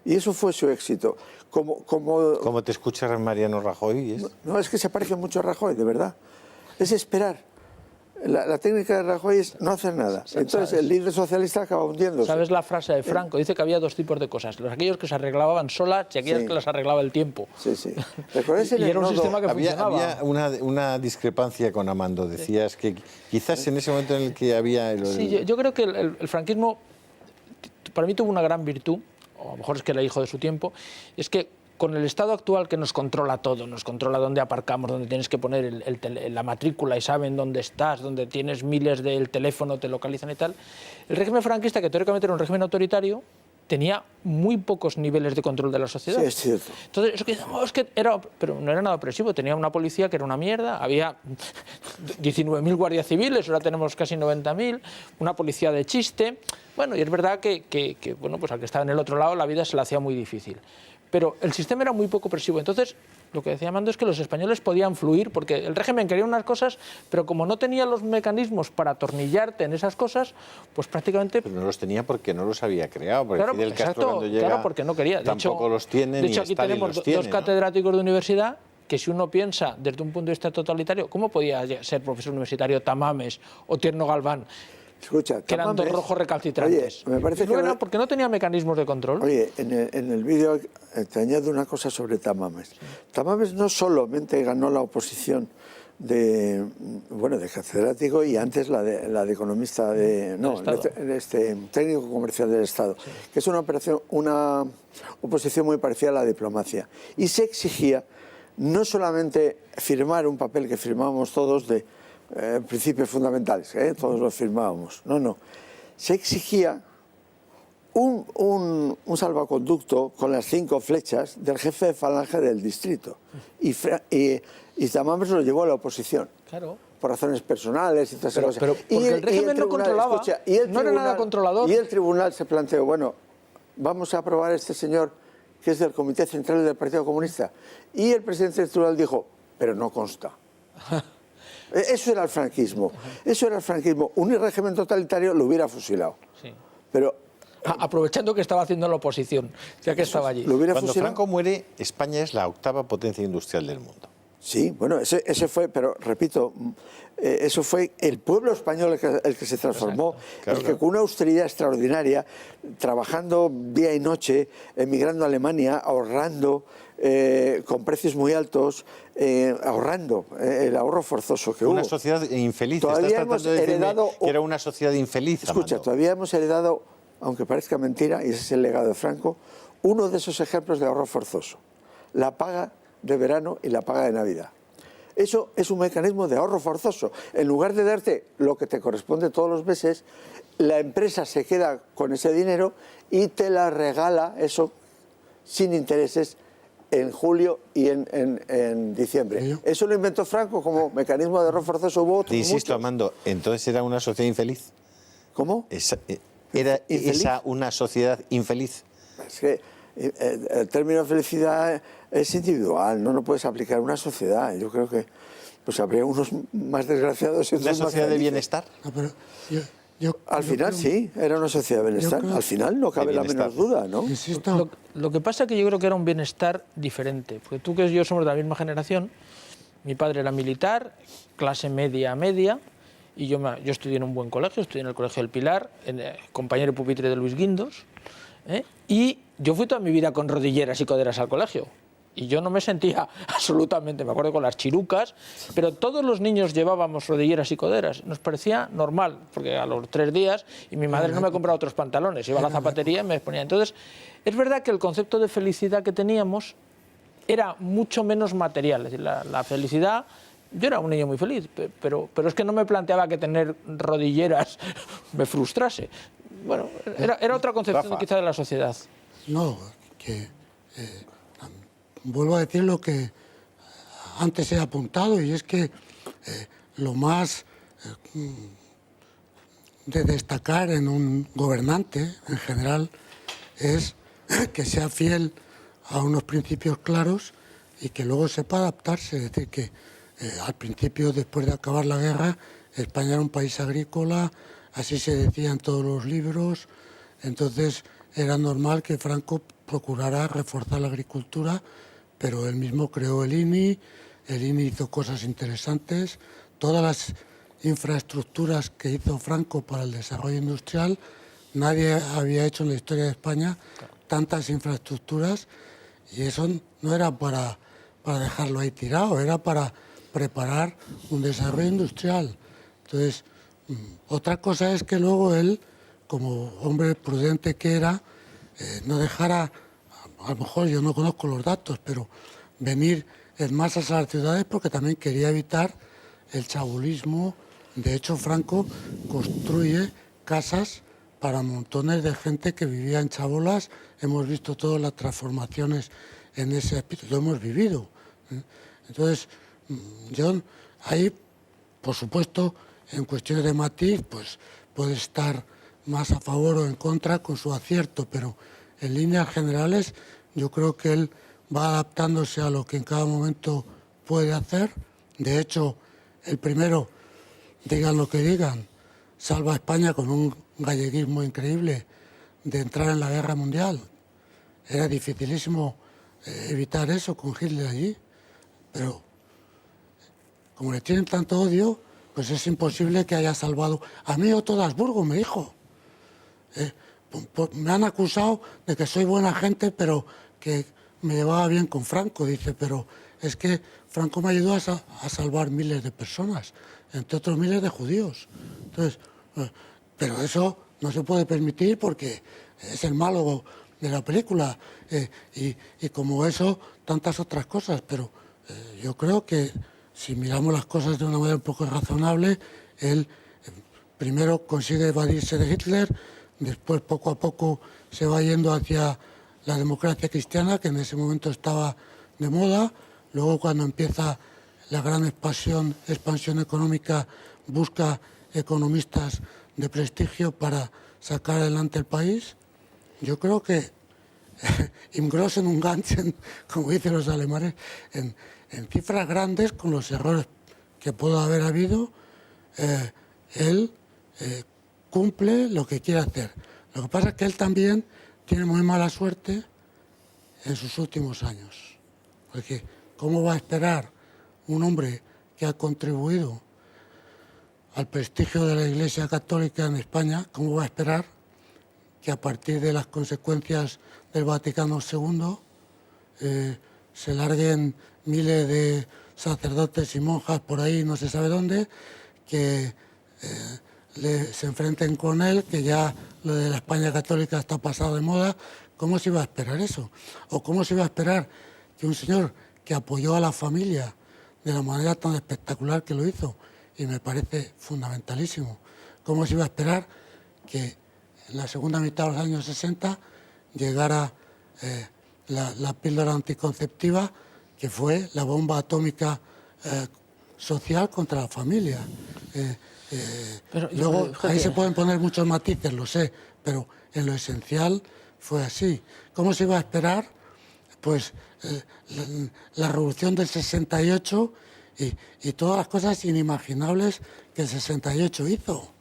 Y eso fue su éxito. ¿Cómo te escucha Mariano Rajoy? No, es que se parece mucho a Rajoy, de verdad. Es esperar. La técnica de Rajoy es no hacer nada. Entonces el líder socialista acaba hundiéndose. ¿Sabes la frase de Franco? Dice que había dos tipos de cosas. Aquellos que se arreglaban solas y aquellos que las arreglaba el tiempo. Sí, sí. Y era un sistema que funcionaba. Había una discrepancia con Amando. Decías que quizás en ese momento en el que había... Sí, yo creo que el franquismo para mí tuvo una gran virtud, o a lo mejor es que era hijo de su tiempo, es que con el Estado actual que nos controla todo, nos controla dónde aparcamos, dónde tienes que poner la matrícula y saben dónde estás, donde tienes miles del teléfono, te localizan y tal, el régimen franquista, que teóricamente era un régimen autoritario, tenía muy pocos niveles de control de la sociedad. Sí, es cierto. Entonces, eso que no, es que era, pero no era nada opresivo, tenía una policía que era una mierda, había 19.000 guardias civiles, ahora tenemos casi 90.000, una policía de chiste. Bueno, y es verdad que bueno, pues al que estaba en el otro lado la vida se le hacía muy difícil. Pero el sistema era muy poco opresivo. Entonces, lo que decía Mando es que los españoles podían fluir, porque el régimen quería unas cosas, pero como no tenía los mecanismos para atornillarte en esas cosas, pues prácticamente... Pero no los tenía porque no los había creado, porque Claro, Fidel Castro exacto, cuando llega claro, porque no quería. tampoco los tiene, de ni hecho, aquí Stalin tenemos los tiene, dos ¿no? catedráticos de universidad que, si uno piensa desde un punto de vista totalitario, ¿cómo podía ser profesor universitario Tamames o Tierno Galván? Escucha, Que eran dos Tamames, rojos recalcitrantes. Oye, me parece Y no que... era porque no tenía mecanismos de control. Oye, en el vídeo te añado una cosa sobre Tamames. Sí. Tamames no solamente ganó la oposición de catedrático y antes la de economista técnico comercial del Estado, sí, que es una oposición muy parecida a la diplomacia. Y se exigía no solamente firmar un papel que firmábamos todos de principios fundamentales, todos los firmábamos, no. Se exigía un salvaconducto con las 5 flechas del jefe de falange del distrito. Y Tamames lo llevó a la oposición. Claro. Por razones personales y todas esas cosas. Pero porque el régimen no controlaba, no era nada controlador. Y el tribunal se planteó, bueno, vamos a aprobar a este señor que es del Comité Central del Partido Comunista. Y el presidente del tribunal dijo, pero no consta. Eso era el franquismo. Eso era el franquismo. Un régimen totalitario lo hubiera fusilado. Sí. Pero... aprovechando que estaba haciendo la oposición, ya que estaba allí. Cuando Franco muere, España es la 8ª potencia industrial del mundo. Sí, bueno, ese fue, pero repito, eso fue el pueblo español el que se transformó, claro, el que con una austeridad extraordinaria, trabajando día y noche, emigrando a Alemania, ahorrando, con precios muy altos, ahorrando, el ahorro forzoso que hubo. Una sociedad infeliz. Todavía hemos heredado... que era una sociedad infeliz. Escucha, todavía hemos heredado, aunque parezca mentira, y ese es el legado de Franco, uno de esos ejemplos de ahorro forzoso. La paga de verano y la paga de Navidad. Eso es un mecanismo de ahorro forzoso. En lugar de darte lo que te corresponde todos los meses, la empresa se queda con ese dinero y te la regala eso sin intereses en julio y en diciembre. Eso lo inventó Franco como mecanismo de ahorro forzoso. Hubo otros insisto, muchos. Amando, ¿entonces era una sociedad infeliz? ¿Cómo? ¿Era esa una sociedad infeliz? Es que el término felicidad es individual, no lo puedes aplicar a una sociedad. Yo creo que pues habría unos más desgraciados y otros más felices. ¿Una sociedad de bienestar? No, pero al final sí, era una sociedad de bienestar. Al final no cabe la menor duda, ¿no? Lo que pasa es que yo creo que era un bienestar diferente, porque tú que yo somos de la misma generación. Mi padre era militar, clase media, y yo estudié en un buen colegio, estudié en el Colegio del Pilar, compañero y pupitre de Luis Guindos, y yo fui toda mi vida con rodilleras y coderas al colegio. Y yo no me sentía absolutamente, me acuerdo con las chirucas, pero todos los niños llevábamos rodilleras y coderas. Nos parecía normal, porque a los 3 días, y mi madre no me compraba otros pantalones, iba a la zapatería y me ponía. Entonces, es verdad que el concepto de felicidad que teníamos era mucho menos material. Es decir, la felicidad... Yo era un niño muy feliz, pero es que no me planteaba que tener rodilleras me frustrase. Bueno, era otra concepción quizá de la sociedad. No, que vuelvo a decir lo que antes he apuntado, y es que lo más de destacar en un gobernante en general es que sea fiel a unos principios claros y que luego sepa adaptarse. Es decir, que al principio, después de acabar la guerra, España era un país agrícola, así se decía en todos los libros. Entonces era normal que Franco procurara reforzar la agricultura, pero él mismo creó el INI hizo cosas interesantes. Todas las infraestructuras que hizo Franco para el desarrollo industrial, nadie había hecho en la historia de España tantas infraestructuras, y eso no era para dejarlo ahí tirado, era para preparar un desarrollo industrial. Entonces, otra cosa es que luego él, como hombre prudente que era, no dejara, a lo mejor yo no conozco los datos, pero venir en masas a las ciudades, porque también quería evitar el chabolismo. De hecho, Franco construye casas para montones de gente que vivía en chabolas. Hemos visto todas las transformaciones en ese aspecto, lo hemos vivido. Entonces, yo ahí, por supuesto, en cuestiones de matiz, pues puede estar más a favor o en contra con su acierto, pero en líneas generales yo creo que él va adaptándose a lo que en cada momento puede hacer. De hecho, el primero, digan lo que digan, salva a España con un galleguismo increíble de entrar en la guerra mundial. Era dificilísimo evitar eso con Hitler allí, pero como le tienen tanto odio, pues es imposible que haya salvado. A mí Otto de Habsburgo me dijo, me han acusado de que soy buena gente, pero que me llevaba bien con Franco, dice, pero es que Franco me ayudó a salvar miles de personas, entre otros miles de judíos. Entonces, pero eso no se puede permitir porque es el malo de la película, y como eso, tantas otras cosas, pero yo creo que si miramos las cosas de una manera un poco razonable, él primero consigue evadirse de Hitler, después poco a poco se va yendo hacia la democracia cristiana, que en ese momento estaba de moda. Luego, cuando empieza la gran expansión económica, busca economistas de prestigio para sacar adelante el país. Yo creo que im Großen und Ganzen, como dicen los alemanes, en cifras grandes, con los errores que pueda haber habido, él cumple lo que quiere hacer. Lo que pasa es que él también tiene muy mala suerte en sus últimos años. Porque ¿cómo va a esperar un hombre que ha contribuido al prestigio de la Iglesia Católica en España, cómo va a esperar que a partir de las consecuencias del Vaticano II se larguen miles de sacerdotes y monjas por ahí, no se sabe dónde, que se enfrenten con él, que ya lo de la España católica está pasado de moda? ¿Cómo se iba a esperar eso? ¿O cómo se iba a esperar que un señor que apoyó a la familia de la manera tan espectacular que lo hizo, y me parece fundamentalísimo, cómo se iba a esperar que en la segunda mitad de los años 60 llegara la píldora anticonceptiva, que fue la bomba atómica social contra la familia? Luego, ahí se pueden poner muchos matices, lo sé, pero en lo esencial fue así. ¿Cómo se iba a esperar? Pues la revolución del 68 y todas las cosas inimaginables que el 68 hizo.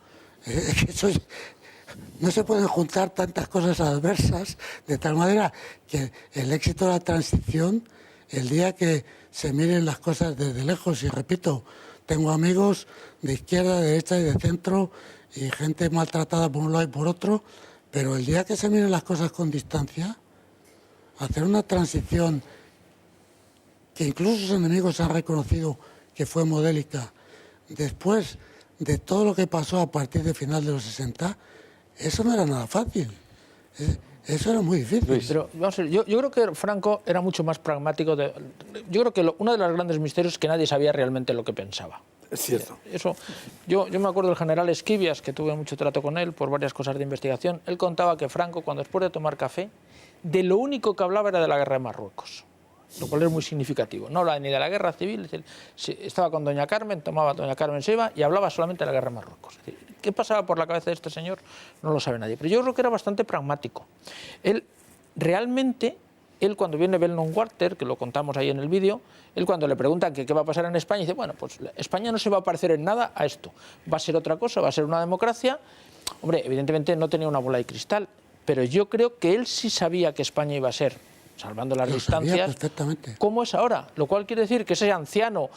No se pueden juntar tantas cosas adversas, de tal manera que el éxito de la transición, el día que se miren las cosas desde lejos, y repito, tengo amigos de izquierda, de derecha y de centro, y gente maltratada por un lado y por otro, pero el día que se miren las cosas con distancia, hacer una transición que incluso sus enemigos han reconocido que fue modélica, después de todo lo que pasó a partir del final de los 60, eso no era nada fácil. Eso era muy difícil. Pero vamos a ver, yo creo que Franco era mucho más pragmático. Yo creo que uno de los grandes misterios es que nadie sabía realmente lo que pensaba. Es cierto. Eso, yo me acuerdo del general Esquivias, que tuve mucho trato con él por varias cosas de investigación. Él contaba que Franco, cuando después de tomar café, de lo único que hablaba era de la guerra de Marruecos, lo cual es muy significativo. No hablaba ni de la guerra civil, estaba con doña Carmen, tomaba doña Carmen, se iba y hablaba solamente de la guerra de Marruecos. Es decir, ¿qué pasaba por la cabeza de este señor? No lo sabe nadie. Pero yo creo que era bastante pragmático. Él realmente, cuando viene Belnon Walter, que lo contamos ahí en el vídeo, él cuando le preguntan qué va a pasar en España, dice, bueno, pues España no se va a parecer en nada a esto. Va a ser otra cosa, va a ser una democracia. Hombre, evidentemente no tenía una bola de cristal, pero yo creo que él sí sabía que España iba a ser, salvando las distancias, como es ahora. Lo cual quiere decir que ese anciano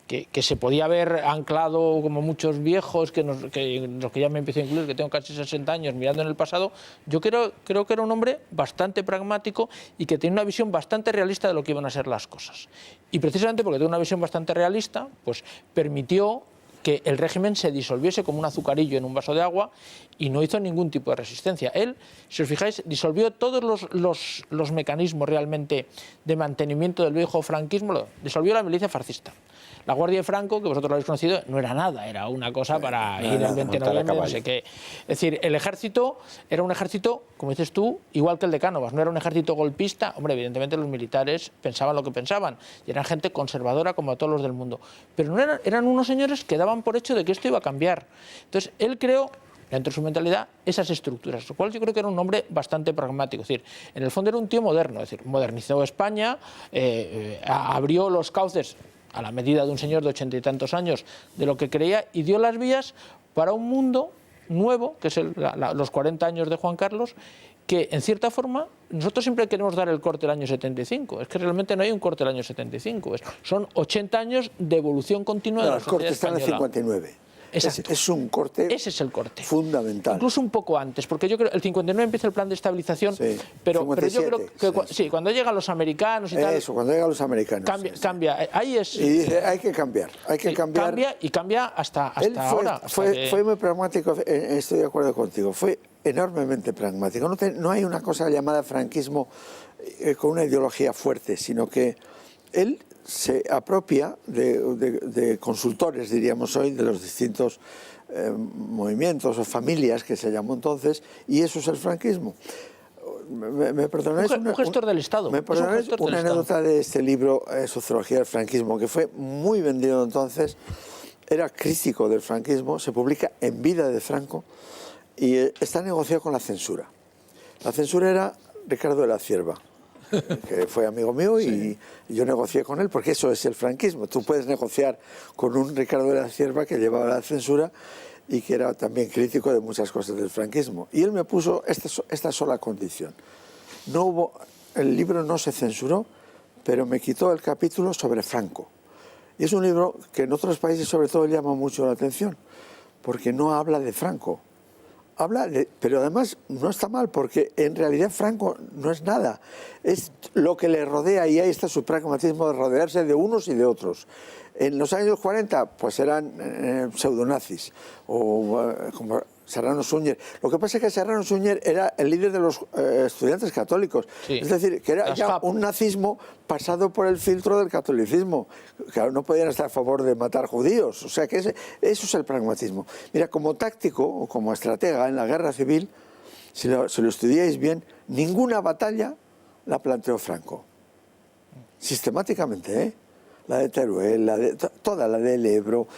que se podía haber anclado como muchos viejos, los que ya me empiezo a incluir, que tengo casi 60 años mirando en el pasado, yo creo que era un hombre bastante pragmático y que tenía una visión bastante realista de lo que iban a ser las cosas. Y precisamente porque tenía una visión bastante realista, pues permitió que el régimen se disolviese como un azucarillo en un vaso de agua y no hizo ningún tipo de resistencia. Él, si os fijáis, disolvió todos los mecanismos realmente de mantenimiento del viejo franquismo, disolvió la milicia fascista. La Guardia de Franco, que vosotros lo habéis conocido, no era nada, era una cosa para ir el 20 de noviembre, no sé qué. Es decir, el ejército era un ejército, como dices tú, igual que el de Cánovas, no era un ejército golpista. Hombre, evidentemente los militares pensaban lo que pensaban, y eran gente conservadora como a todos los del mundo. Pero no eran unos señores que daban por hecho de que esto iba a cambiar. Entonces, él creó, dentro de su mentalidad, esas estructuras, lo cual yo creo que era un hombre bastante pragmático. Es decir, en el fondo era un tío moderno, es decir, modernizó España, abrió los cauces a la medida de un señor de 80 y tantos años de lo que creía, y dio las vías para un mundo nuevo, que es los 40 años de Juan Carlos, que en cierta forma nosotros siempre queremos dar el corte del año 75, es que realmente no hay un corte del año 75, son 80 años de evolución continua de la sociedad española. El corte está en el 59. Es un corte. Ese es el corte. Fundamental. Incluso un poco antes, porque yo creo que el 59 empieza el plan de estabilización, sí, pero yo 57, creo que sí, cuando llegan los americanos y tal. Eso, cuando llegan los americanos. Cambia. Ahí es. Y dice, hay que cambiar. Cambia hasta Él ahora. Fue muy pragmático, estoy de acuerdo contigo. Fue enormemente pragmático. No hay una cosa llamada franquismo con una ideología fuerte, sino que él se apropia de consultores, diríamos hoy, de los distintos movimientos o familias que se llamó entonces, y eso es el franquismo. ¿Me perdonáis? Un gestor del Estado. ¿Me perdonáis una anécdota de este libro, Sociología del franquismo, que fue muy vendido entonces? Era crítico del franquismo, se publica en vida de Franco y está negociado con la censura. La censura era Ricardo de la Cierva, que fue amigo mío, y yo negocié con él, porque eso es el franquismo. Tú puedes negociar con un Ricardo de la Cierva que llevaba la censura y que era también crítico de muchas cosas del franquismo. Y él me puso esta sola condición. El libro no se censuró, pero me quitó el capítulo sobre Franco. Y es un libro que en otros países sobre todo llama mucho la atención, porque no habla de Franco. Pero además no está mal, porque en realidad Franco no es nada, es lo que le rodea, y ahí está su pragmatismo de rodearse de unos y de otros. En los años 40 pues eran pseudonazis, o como Serrano Suñer. Lo que pasa es que Serrano Suñer era el líder de los estudiantes católicos, es decir, que era ya un nazismo pasado por el filtro del catolicismo. Claro, no podían estar a favor de matar judíos, o sea que eso es el pragmatismo. Mira, como táctico o como estratega en la guerra civil, si lo estudiáis bien, ninguna batalla la planteó Franco, sistemáticamente, ¿eh? La de Teruel, toda la del Ebro,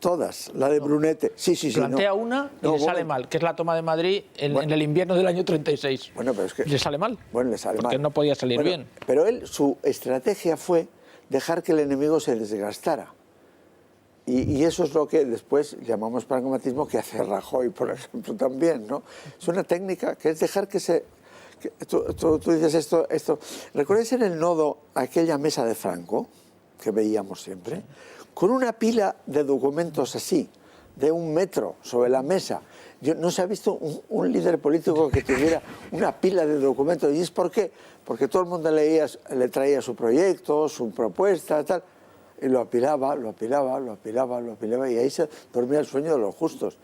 todas, la de Brunete. Sí. Plantea una y le sale mal, que es la toma de Madrid en el invierno del año 36. Bueno, pero es que le sale mal. Bueno, le sale mal. Porque no podía salir bien. Pero su estrategia fue dejar que el enemigo se desgastara. Y eso es lo que después llamamos pragmatismo, que hace Rajoy, por ejemplo, también, ¿no? Es una técnica que es dejar que se... Tú dices esto. ¿Recuerdas en el Nodo aquella mesa de Franco, que veíamos siempre, con una pila de documentos así, de 1 metro sobre la mesa? No se ha visto un líder político que tuviera una pila de documentos. ¿Y es por qué? Porque todo el mundo le traía su proyecto, su propuesta, tal, y lo apilaba, y ahí se dormía el sueño de los justos.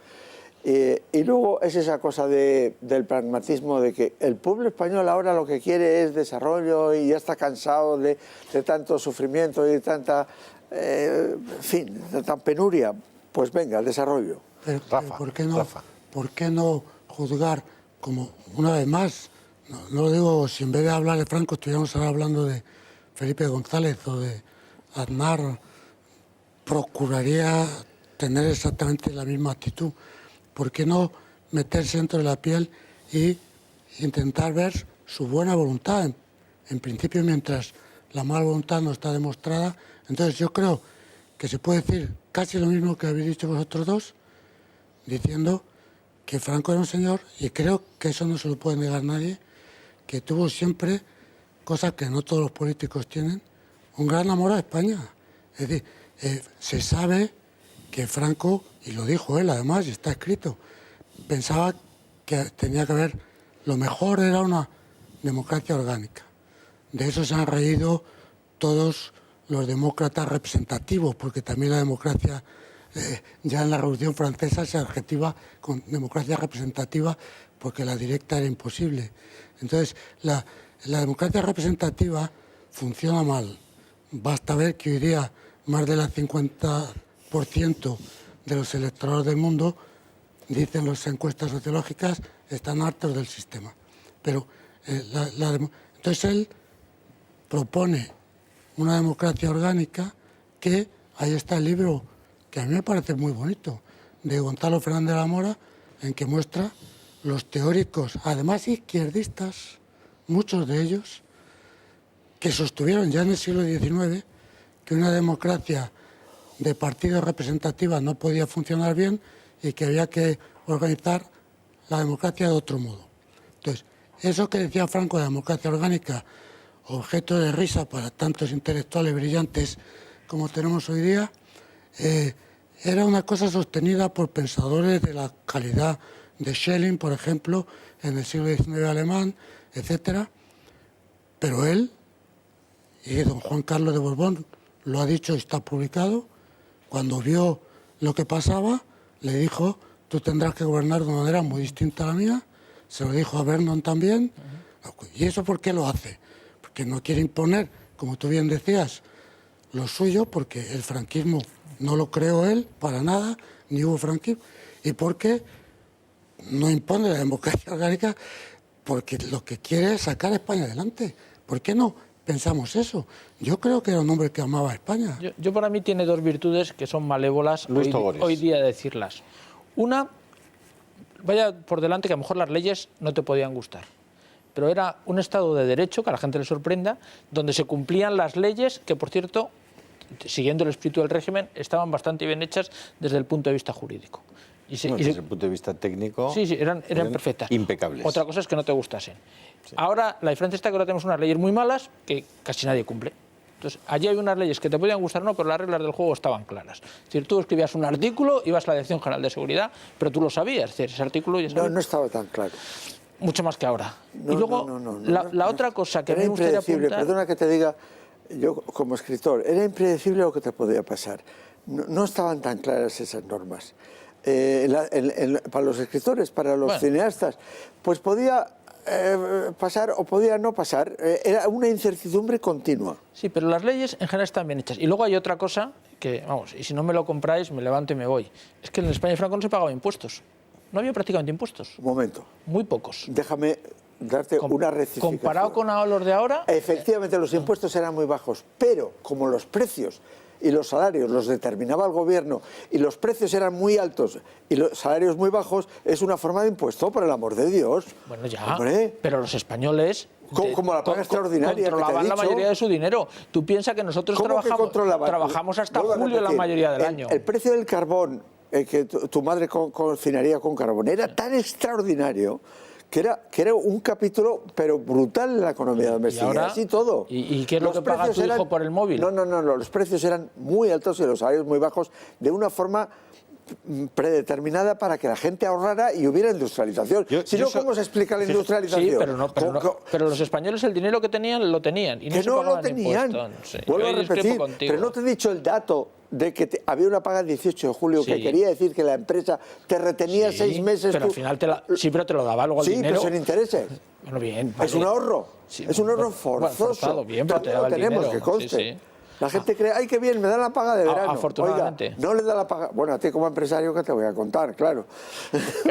Y luego es esa cosa del pragmatismo, de que el pueblo español ahora lo que quiere es desarrollo y ya está cansado de tanto sufrimiento y de tanta, de penuria. Pues venga, desarrollo. Pero ¿por qué no juzgar, como una vez más, no lo digo, si en vez de hablar de Franco estuviéramos ahora hablando de Felipe González o de Aznar, procuraría tener exactamente la misma actitud? ¿Por qué no meterse dentro de la piel e intentar ver su buena voluntad? En principio, mientras la mala voluntad no está demostrada. Entonces yo creo que se puede decir casi lo mismo que habéis dicho vosotros dos, diciendo que Franco era un señor, y creo que eso no se lo puede negar nadie, que tuvo siempre, cosas que no todos los políticos tienen, un gran amor a España. Es decir, se sabe que Franco, y lo dijo él además, y está escrito, pensaba que tenía que haber, lo mejor era una democracia orgánica. De eso se han reído todos los demócratas representativos, porque también la democracia, ya en la Revolución Francesa se adjetiva con democracia representativa, porque la directa era imposible. Entonces, la democracia representativa funciona mal, basta ver que hoy día más del 50% de los electores del mundo, dicen las encuestas sociológicas, están hartos del sistema. Pero entonces él propone una democracia orgánica que, ahí está el libro, que a mí me parece muy bonito, de Gonzalo Fernández de la Mora, en que muestra los teóricos, además izquierdistas, muchos de ellos, que sostuvieron ya en el siglo XIX que una democracia de partidos representativas no podía funcionar bien y que había que organizar la democracia de otro modo. Entonces, eso que decía Franco de democracia orgánica, objeto de risa para tantos intelectuales brillantes como tenemos hoy día, era una cosa sostenida por pensadores de la calidad de Schelling, por ejemplo, en el siglo XIX alemán, etcétera. Pero él, y don Juan Carlos de Borbón lo ha dicho y está publicado, cuando vio lo que pasaba, le dijo: tú tendrás que gobernar de una manera muy distinta a la mía. Se lo dijo a Vernon también. ¿Y eso por qué lo hace? Porque no quiere imponer, como tú bien decías, lo suyo, porque el franquismo no lo creó él para nada, ni hubo franquismo, y porque no impone la democracia orgánica, porque lo que quiere es sacar a España adelante. ¿Por qué no pensamos eso? Yo creo que era un hombre que amaba a España. Yo para mí tiene dos virtudes que son malévolas hoy día decirlas. Una, vaya por delante que a lo mejor las leyes no te podían gustar, pero era un Estado de Derecho, que a la gente le sorprenda, donde se cumplían las leyes que, por cierto, siguiendo el espíritu del régimen, estaban bastante bien hechas desde el punto de vista jurídico. Desde el punto de vista técnico, sí, eran perfectas. Impecables. Otra cosa es que no te gustasen. Sí. Ahora, la diferencia está que ahora tenemos unas leyes muy malas que casi nadie cumple. Entonces, allí hay unas leyes que te podían gustar o no, pero las reglas del juego estaban claras. Es decir, tú escribías un artículo, ibas a la Dirección General de Seguridad, pero tú lo sabías. Es decir, ese artículo ya sabías. No estaba tan claro. Mucho más que ahora. Y luego, la otra cosa que me gustaría apuntar... Perdona que te diga, yo como escritor, era impredecible lo que te podía pasar. No estaban tan claras esas normas. Para los escritores, para los cineastas, pues podía pasar o podía no pasar. Era una incertidumbre continua. Sí, pero las leyes en general están bien hechas. Y luego hay otra cosa que, vamos, y si no me lo compráis, me levanto y me voy. Es que en España y Franco no se pagaban impuestos. No había prácticamente impuestos. Un momento. Muy pocos. Déjame darte una rectificación. Comparado con los de ahora... Efectivamente, los impuestos eran muy bajos, pero como los precios y los salarios los determinaba el gobierno y los precios eran muy altos y los salarios muy bajos, es una forma de impuesto, por el amor de Dios. Bueno, ya, hombre, pero los españoles... Como la paga extraordinaria controlaban la mayoría de su dinero. Tú piensas que nosotros trabajamos hasta julio la mayoría del año. El precio del carbón que tu madre cocinaría con carbón era tan extraordinario que era un capítulo pero brutal en la economía doméstica. ¿Y ahora? Así todo. ¿Y qué es lo que paga tu hijo por el móvil? No, los precios eran muy altos y los salarios muy bajos, de una forma predeterminada para que la gente ahorrara y hubiera industrialización. ¿Cómo se explica la industrialización? Sí, pero los españoles el dinero que tenían, lo tenían. Y no que no lo tenían. Vuelvo a repetir, pero no te he dicho el dato de que había una paga el 18 de julio, que quería decir que la empresa te retenía 6 meses. Pero al final pero te lo daba luego el dinero. Sí, pero sin intereses. Bueno, bien. Vale. Es un ahorro. Sí, es un ahorro forzoso. Bien, pero te daba el tenemos, dinero. Que conste. La gente cree, ay, qué bien, me da la paga de verano. Afortunadamente. Oiga, no le da la paga. Bueno, a ti como empresario, ¿qué te voy a contar? Claro.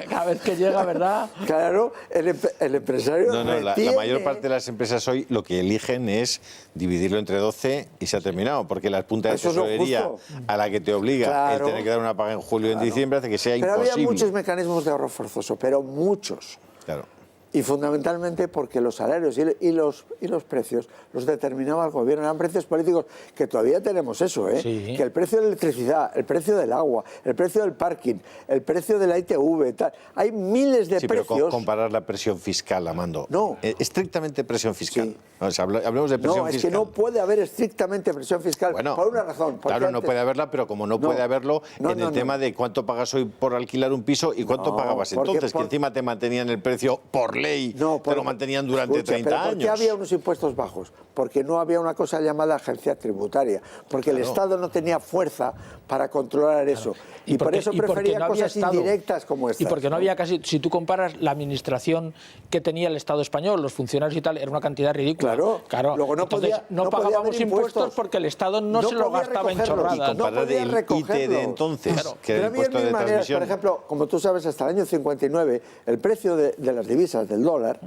Cada vez que llega, ¿verdad? Claro, el empresario. La mayor parte de las empresas hoy lo que eligen es dividirlo entre 12 y se ha terminado, porque la punta de tesorería a la que te obliga el tener que dar una paga en julio y en diciembre hace que sea imposible. Pero había muchos mecanismos de ahorro forzoso, pero muchos. Claro. Y fundamentalmente porque los salarios y los precios los determinaba el gobierno. Eran precios políticos, que todavía tenemos eso, Sí. Que el precio de la electricidad, el precio del agua, el precio del parking, el precio de la ITV, tal. Hay miles de precios. Pero comparar la presión fiscal, Amando. No. Estrictamente presión fiscal. Sí. O sea, hablemos de presión fiscal. No, es que no puede haber estrictamente presión fiscal, por una razón. Claro, no puede haberla, pero como no puede haberlo en el tema de cuánto pagas hoy por alquilar un piso y cuánto pagabas entonces, que encima te mantenían el precio por ley No, te lo mantenían durante escucha, 30 pero años. ¿por qué había unos impuestos bajos? Porque no había una cosa llamada agencia tributaria, porque el Estado no tenía fuerza para controlar eso. Y por eso prefería cosas indirectas como estas. Y porque no había casi, si tú comparas la administración que tenía el Estado español, los funcionarios y tal, era una cantidad ridícula. Claro. Luego no entonces podía, no no podía pagábamos haber impuestos porque el Estado no se lo podía gastaba en recogerlos. chorradas. Y comparar podía el IT recogerlos. de entonces, que era Pero el impuesto había de mil maneras. transmisión. Por ejemplo, como tú sabes, hasta el año 59 el precio de las divisas del dólar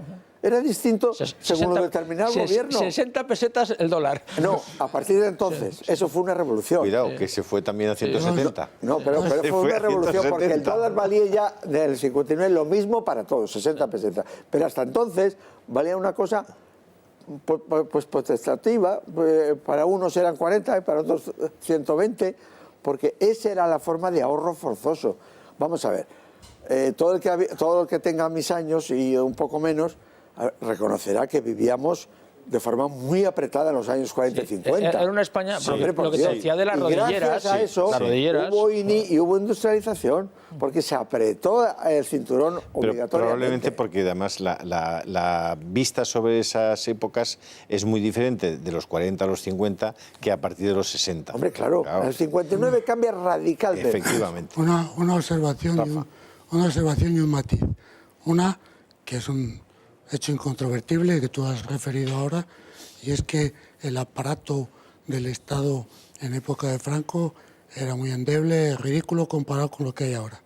era distinto según lo determinaba el gobierno. 60 pesetas el dólar. No, a partir de entonces, eso fue una revolución. Cuidado, que se fue también a 170. No, pero Se fue una a revolución porque el 170. dólar valía ya del 59 lo mismo para todos, 60 pesetas. Pero hasta entonces valía una cosa pues potestativa, para unos eran 40 y para otros 120, porque esa era la forma de ahorro forzoso. Vamos a ver, todo el que tenga mis años y un poco menos reconocerá que vivíamos de forma muy apretada en los años 40 y 50. Era una España, Hombre, lo que te decía de las y rodilleras. gracias a eso hubo INI y hubo industrialización, porque se apretó el cinturón Pero obligatoriamente. probablemente porque además la vista sobre esas épocas es muy diferente de los 40 a los 50 que a partir de los 60. Hombre, claro, en el 59 cambia radicalmente. Efectivamente. Una observación y un matiz. Una, que es un hecho incontrovertible que tú has referido ahora, y es que el aparato del Estado en época de Franco era muy endeble, ridículo comparado con lo que hay ahora.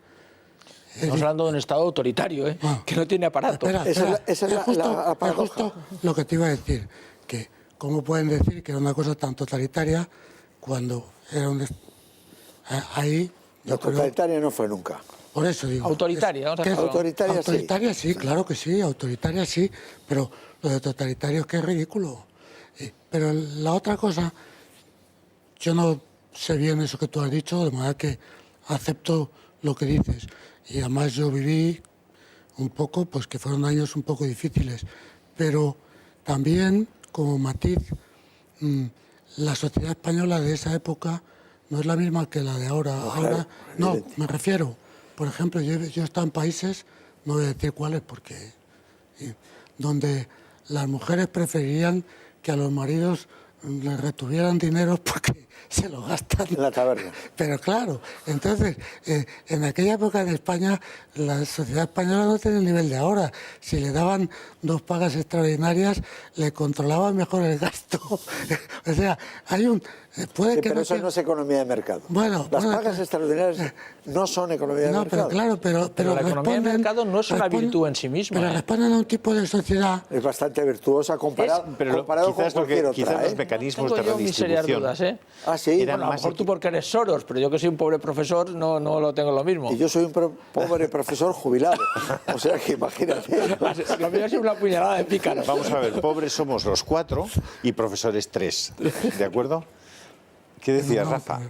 Estamos hablando de un Estado autoritario, que no tiene aparato. Espera, Esa es la es justo lo que te iba a decir, que cómo pueden decir que era una cosa tan totalitaria cuando era un... Ahí... La totalitaria no fue nunca. Por eso digo... Autoritaria, vamos a dejarlo. Autoritaria sí, claro que sí, autoritaria sí, pero lo de totalitario es que es ridículo. Pero la otra cosa, yo no sé bien eso que tú has dicho, de manera que acepto lo que dices. Y además yo viví un poco, pues que fueron años un poco difíciles, pero también, como matiz, la sociedad española de esa época no es la misma que la de ahora. Ahora, no, me refiero... Por ejemplo, yo he estado en países, no voy a decir cuáles, porque donde las mujeres preferirían que a los maridos les retuvieran dinero porque se lo gastan en la taberna. Pero claro, entonces, en aquella época en España, la sociedad española no tiene el nivel de ahora. Si le daban 2 pagas extraordinarias, le controlaban mejor el gasto. O sea, hay un... pero eso no es economía de mercado. Bueno, las pagas extraordinarias no son economía de mercado. Pero la economía de mercado no es una virtud en sí misma. Pero responden a un tipo de sociedad... Es bastante virtuosa comparado con cualquier otra. Quizás los mecanismos de yo mis serias redistribución... dudas, Ah, sí. Bueno, a lo mejor tú porque eres Soros, pero yo que soy un pobre profesor no lo tengo lo mismo. Y yo soy un pobre profesor jubilado. O sea que imagínate. Lo mío es una puñalada de pícaro. Vamos a ver, pobres somos los 4 y profesores 3. ¿De acuerdo? ¿Qué decías, Rafa?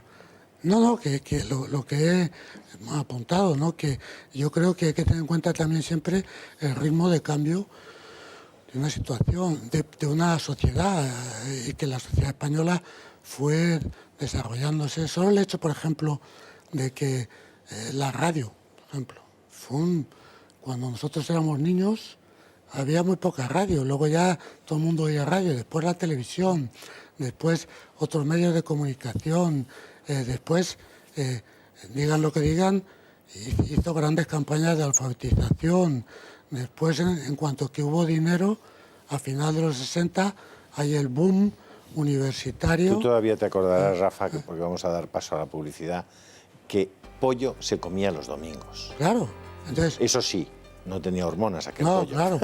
No, que lo que he apuntado, ¿no? Que yo creo que hay que tener en cuenta también siempre el ritmo de cambio de una situación, de una sociedad, y que la sociedad española fue desarrollándose. Solo el hecho, por ejemplo, de que la radio, por ejemplo, cuando nosotros éramos niños había muy poca radio, luego ya todo el mundo oía radio, después la televisión, después otros medios de comunicación, después, digan lo que digan, hizo grandes campañas de alfabetización. Después, en cuanto que hubo dinero, a final de los 60, hay el boom universitario. Tú todavía te acordarás, Rafa, porque vamos a dar paso a la publicidad, que pollo se comía los domingos. Claro. Entonces, eso sí, no tenía hormonas aquel no, pollo. Claro.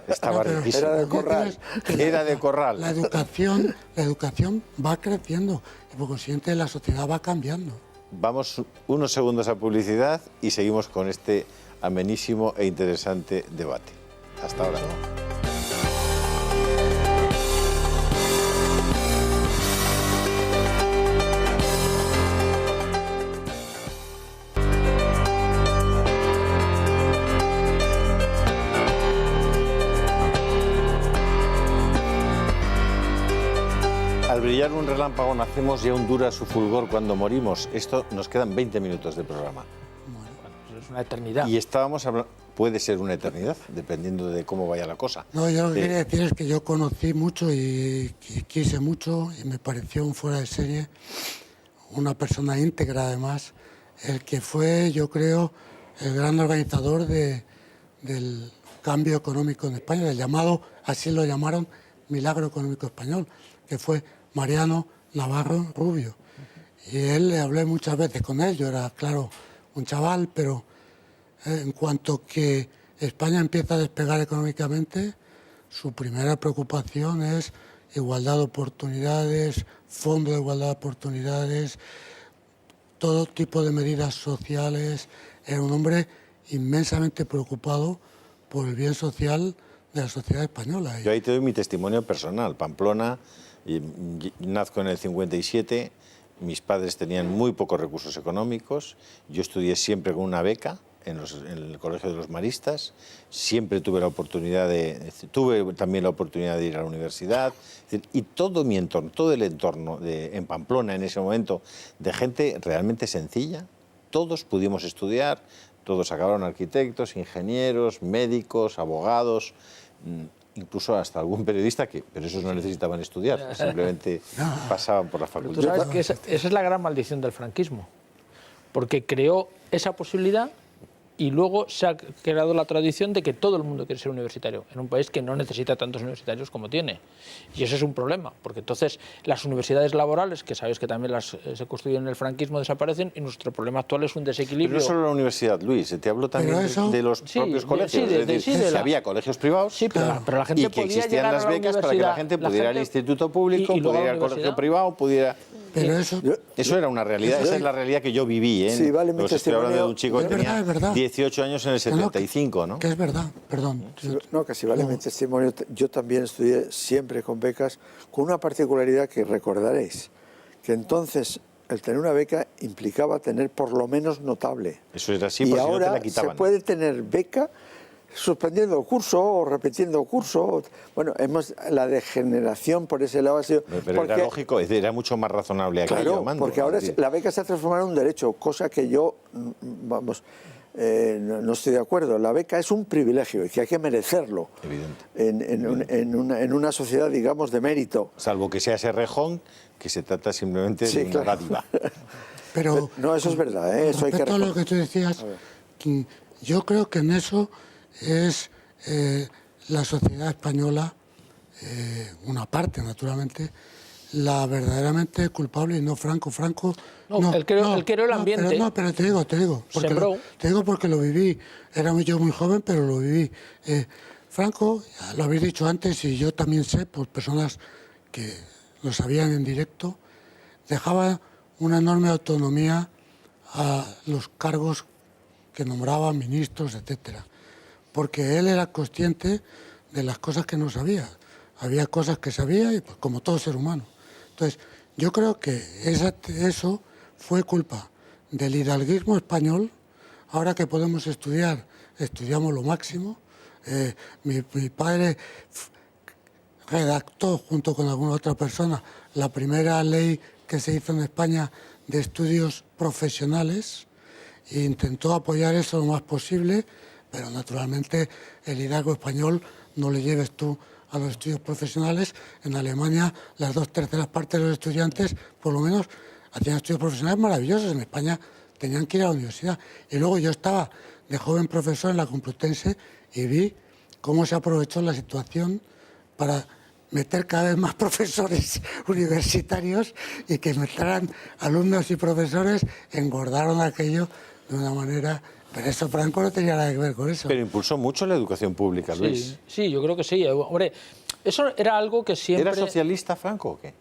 Estaba riquísimo. Era de corral. Era de corral. La educación va creciendo y por consiguiente la sociedad va cambiando. Vamos unos segundos a publicidad y seguimos con este amenísimo e interesante debate. Hasta ahora. Al brillar un relámpago nacemos y aún dura su fulgor cuando morimos. Esto nos quedan 20 minutos de programa. Es una eternidad. Y estábamos hablando... puede ser una eternidad, dependiendo de cómo vaya la cosa. No, yo lo que quería decir es que yo conocí mucho y quise mucho y me pareció un fuera de serie, una persona íntegra además, el que fue, yo creo, el gran organizador del cambio económico en España, del llamado, así lo llamaron, milagro económico español, que fue Mariano Navarro Rubio. Y él, le hablé muchas veces con él, yo era, claro, un chaval, pero en cuanto que España empieza a despegar económicamente, su primera preocupación es igualdad de oportunidades, fondo de igualdad de oportunidades, todo tipo de medidas sociales. Era un hombre inmensamente preocupado por el bien social de la sociedad española. Yo ahí te doy mi testimonio personal. Pamplona, nazco en el 57, mis padres tenían muy pocos recursos económicos, yo estudié siempre con una beca en el Colegio de los Maristas, siempre tuve también la oportunidad de ir a la universidad, y todo mi entorno, todo el entorno en Pamplona en ese momento, de gente realmente sencilla, todos pudimos estudiar, todos acabaron arquitectos, ingenieros, médicos, abogados, incluso hasta algún periodista, pero esos no necesitaban estudiar, simplemente pasaban por la facultad. Tú sabes que esa es la gran maldición del franquismo, porque creó esa posibilidad y luego se ha creado la tradición de que todo el mundo quiere ser universitario, en un país que no necesita tantos universitarios como tiene. Y eso es un problema, porque entonces las universidades laborales, que sabéis que también se construyeron en el franquismo, desaparecen, y nuestro problema actual es un desequilibrio. Pero no solo la universidad, Luis, te hablo también de los propios colegios. Es decir, había colegios privados, sí, pero la gente y que existían las becas para que la gente pudiera ir al instituto público, pudiera ir al colegio privado, pudiera... Pero eso era una realidad, esa es la realidad que yo viví. Sí, vale, mi estoy hablando de un chico que tenía verdad. 18 años en el 75, ¿no? Que es verdad, perdón. No, casi vale mi testimonio. Yo también estudié siempre con becas, con una particularidad que recordaréis, que entonces el tener una beca implicaba tener por lo menos notable. Eso era así, y porque si no te ahora la quitaban. se puede tener beca suspendiendo el curso o repitiendo el curso. Bueno, la degeneración por ese lado ha sido... Pero era lógico, era mucho más razonable aquello. Claro, porque ahora la beca se ha transformado en un derecho, cosa que yo, no estoy de acuerdo. La beca es un privilegio y que hay que merecerlo. Evidente. En una sociedad, digamos, de mérito. Salvo que sea ese rejón, que se trata simplemente de una dádiva. Pero no, eso es verdad, ¿eh? Eso hay que respecto a lo que tú decías, yo creo que en eso es la sociedad española, una parte naturalmente, la verdaderamente culpable y no Franco. Él creó el ambiente. Pero te digo porque lo viví. Era yo muy joven, pero lo viví. Franco, ya lo habéis dicho antes y yo también sé, por personas que lo sabían en directo, dejaba una enorme autonomía a los cargos que nombraban ministros, etcétera. Porque él era consciente de las cosas que no sabía. Había cosas que sabía, y pues, como todo ser humano. Entonces, yo creo que eso fue culpa del hidalguismo español. Ahora que podemos estudiar, estudiamos lo máximo. Mi padre redactó, junto con alguna otra persona, la primera ley que se hizo en España de estudios profesionales e intentó apoyar eso lo más posible. Pero naturalmente el hidalgo español no le lleves tú a los estudios profesionales. En Alemania las 2/3 partes de los estudiantes por lo menos hacían estudios profesionales maravillosos. En España tenían que ir a la universidad. Y luego yo estaba de joven profesor en la Complutense y vi cómo se aprovechó la situación para meter cada vez más profesores universitarios y que metieran alumnos y profesores, engordaron aquello de una manera... Pero eso Franco no tenía nada que ver con eso. Pero impulsó mucho la educación pública, Luis. Sí, yo creo que sí. Hombre, eso era algo que siempre... ¿Era socialista Franco o qué?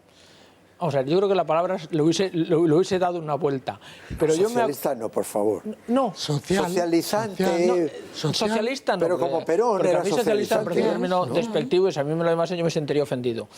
Vamos a ver, yo creo que la palabra lo hubiese dado una vuelta. Pero socialista no, por favor. No. Socializante. Socialista no. Pero como Perón porque era a mí socialista me parece un término despectivo y si a mí me lo demás yo me sentiría ofendido.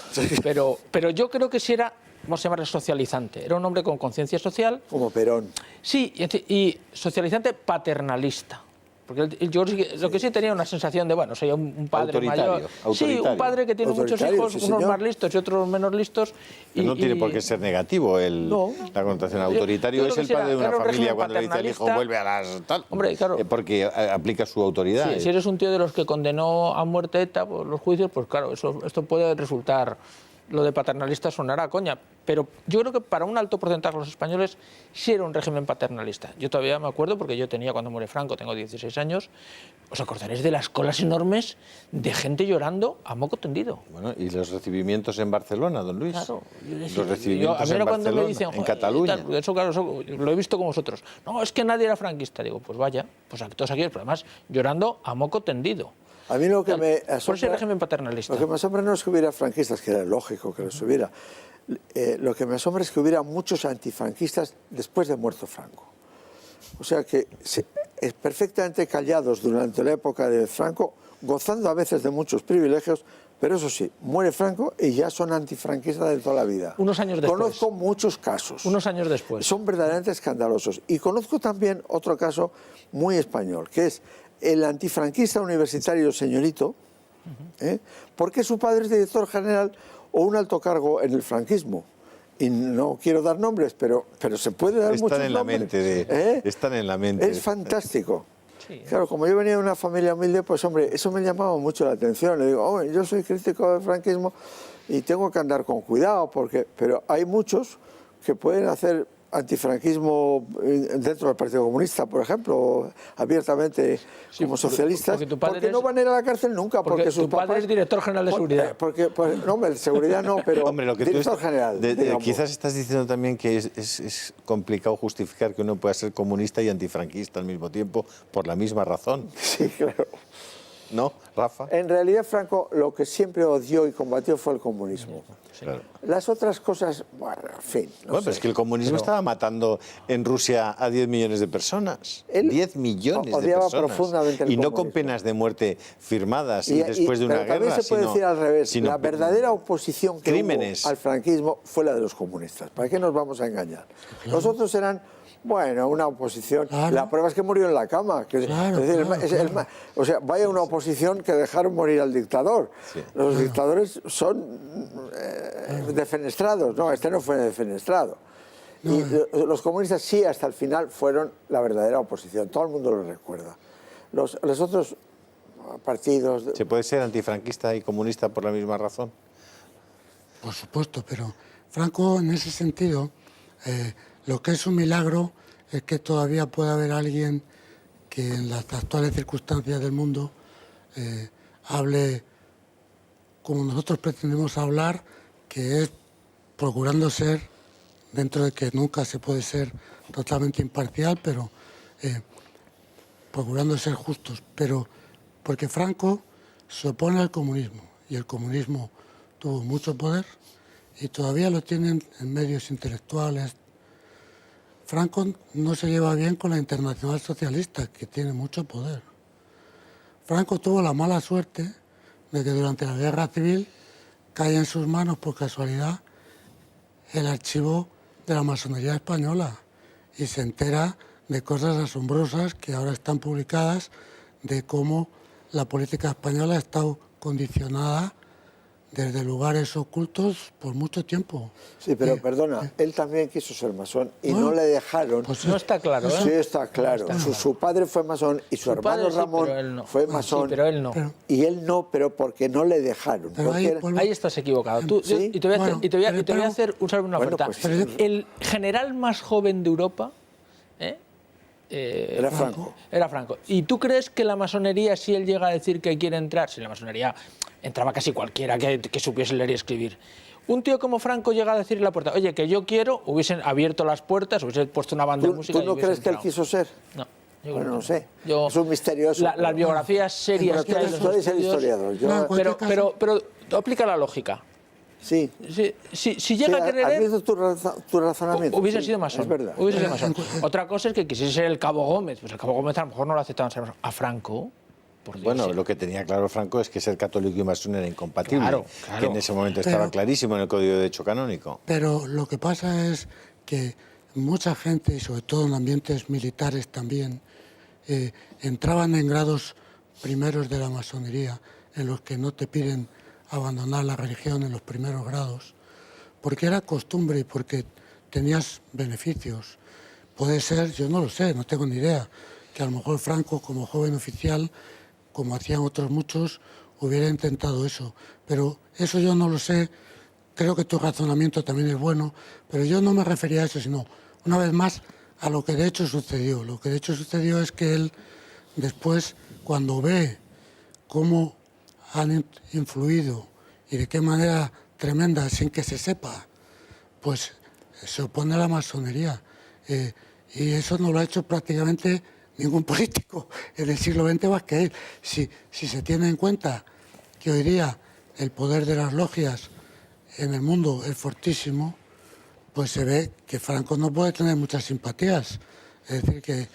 Pero yo creo que sí era... Vamos a llamarle socializante. Era un hombre con conciencia social. Como Perón. Sí, y socializante paternalista. Porque yo lo que sí tenía una sensación de, bueno, soy un padre mayor. Sí, un padre que tiene muchos hijos, sí, unos más listos y otros menos listos. No tiene por qué ser negativo la connotación. Autoritario es el padre de una familia cuando le dice al hijo vuelve a las tal. Hombre, claro. Porque aplica su autoridad. Sí, si eres un tío de los que condenó a muerte ETA por los juicios, pues claro, esto puede resultar... Lo de paternalista sonará a coña, pero yo creo que para un alto porcentaje de los españoles sí era un régimen paternalista. Yo todavía me acuerdo, porque yo tenía cuando muere Franco, tengo 16 años, os acordaréis de las colas enormes de gente llorando a moco tendido. Bueno, y los recibimientos en Barcelona, don Luis. Claro. Los recibimientos en Barcelona, me dicen, en Cataluña. Eso, claro, eso lo he visto con vosotros. No, es que nadie era franquista. Digo, pues vaya, pues todos aquí, pero además llorando a moco tendido. A mí lo que me asombra, por ese régimen paternalista. Lo que me asombra no es que hubiera franquistas, que era lógico que los hubiera. Lo que me asombra es que hubiera muchos antifranquistas después de muerto Franco. O sea que perfectamente callados durante la época de Franco, gozando a veces de muchos privilegios, pero eso sí, muere Franco y ya son antifranquistas de toda la vida. Unos años después. Conozco muchos casos. Unos años después. Son verdaderamente escandalosos. Y conozco también otro caso muy español, que es el antifranquista universitario señorito, porque su padre es director general o un alto cargo en el franquismo. Y no quiero dar nombres, pero se puede dar muchos nombres. Están en la mente. Es fantástico. Sí. Claro, como yo venía de una familia humilde, pues hombre, eso me llamaba mucho la atención. Le digo, hombre, yo soy crítico del franquismo y tengo que andar con cuidado, pero hay muchos que pueden hacer antifranquismo dentro del Partido Comunista, por ejemplo, abiertamente como socialistas, porque no van a ir a la cárcel nunca, porque sus padre papás... es director general de seguridad. No, hombre, seguridad no, pero hombre, lo que director general. Quizás estás diciendo también que es complicado justificar que uno pueda ser comunista y antifranquista al mismo tiempo por la misma razón. Sí, claro. ¿No, Rafa? En realidad, Franco lo que siempre odió y combatió fue el comunismo. Sí, claro. Las otras cosas, bueno, en fin. Bueno, pero es que el comunismo estaba matando en Rusia a 10 millones de personas. 10 millones de personas. Profundamente el y no comunismo. con penas de muerte firmadas y después de una guerra. También se puede decir al revés. Sino la verdadera oposición que crímenes. hubo al franquismo fue la de los comunistas. ¿Para qué nos vamos a engañar? Los otros eran... Bueno, una oposición. Claro. La prueba es que murió en la cama. Claro, o sea, vaya una oposición que dejaron morir al dictador. Sí. Los dictadores son defenestrados. No, este no fue defenestrado. Y los comunistas sí, hasta el final, fueron la verdadera oposición. Todo el mundo lo recuerda. Los otros partidos... ¿Se puede ser antifranquista y comunista por la misma razón? Por supuesto, pero Franco, en ese sentido... lo que es un milagro es que todavía pueda haber alguien que en las actuales circunstancias del mundo hable como nosotros pretendemos hablar, que es procurando ser, dentro de que nunca se puede ser totalmente imparcial, pero procurando ser justos. Pero porque Franco se opone al comunismo y el comunismo tuvo mucho poder y todavía lo tienen en medios intelectuales. Franco no se lleva bien con la Internacional Socialista, que tiene mucho poder. Franco tuvo la mala suerte de que durante la Guerra Civil cae en sus manos, por casualidad, el archivo de la masonería española y se entera de cosas asombrosas que ahora están publicadas, de cómo la política española ha estado condicionada desde lugares ocultos por mucho tiempo. Sí, pero perdona, él también quiso ser masón y no le dejaron. Pues no está claro, ¿eh? Sí, está claro. Su padre fue masón y su hermano Ramón fue masón. Sí, pero él no. Y él no, pero porque no le dejaron. Ahí estás equivocado. Y te voy a hacer una oferta. Pues, el general más joven de Europa... era Franco. Era Franco. ¿Y tú crees que la masonería, si él llega a decir que quiere entrar, si la masonería entraba casi cualquiera que supiese leer y escribir, un tío como Franco llega a decir en la puerta, oye, que yo quiero, hubiesen abierto las puertas, hubiesen puesto una banda de música... ¿Tú no crees que él quiso ser? No. Bueno, no sé. Es un misterioso. Las biografías serias que hay en los estudios... Pero aplica la lógica. Sí. Si llega a querer... Admito tu razonamiento. Hubiese sido masón. Es verdad. Hubiese sido masón. Otra cosa es que quisiese ser el Cabo Gómez. Pues el Cabo Gómez a lo mejor no lo aceptaban ser masón. A Franco... Bueno, lo que tenía claro Franco es que ser católico y masón era incompatible. Claro. Que en ese momento estaba clarísimo en el Código de Derecho Canónico. Pero lo que pasa es que mucha gente, y sobre todo en ambientes militares también, entraban en grados primeros de la masonería, en los que no te piden abandonar la religión en los primeros grados, porque era costumbre y porque tenías beneficios. Puede ser, yo no lo sé, no tengo ni idea, que a lo mejor Franco, como joven oficial, como hacían otros muchos, hubiera intentado eso. Pero eso yo no lo sé, creo que tu razonamiento también es bueno, pero yo no me refería a eso, sino, una vez más, a lo que de hecho sucedió. Lo que de hecho sucedió es que él, después, cuando ve cómo han influido y de qué manera tremenda, sin que se sepa, pues se opone a la masonería. Y eso no lo ha hecho prácticamente ningún político en el siglo XX más que él. Si se tiene en cuenta que hoy día el poder de las logias en el mundo es fortísimo, pues se ve que Franco no puede tener muchas simpatías. Es decir, que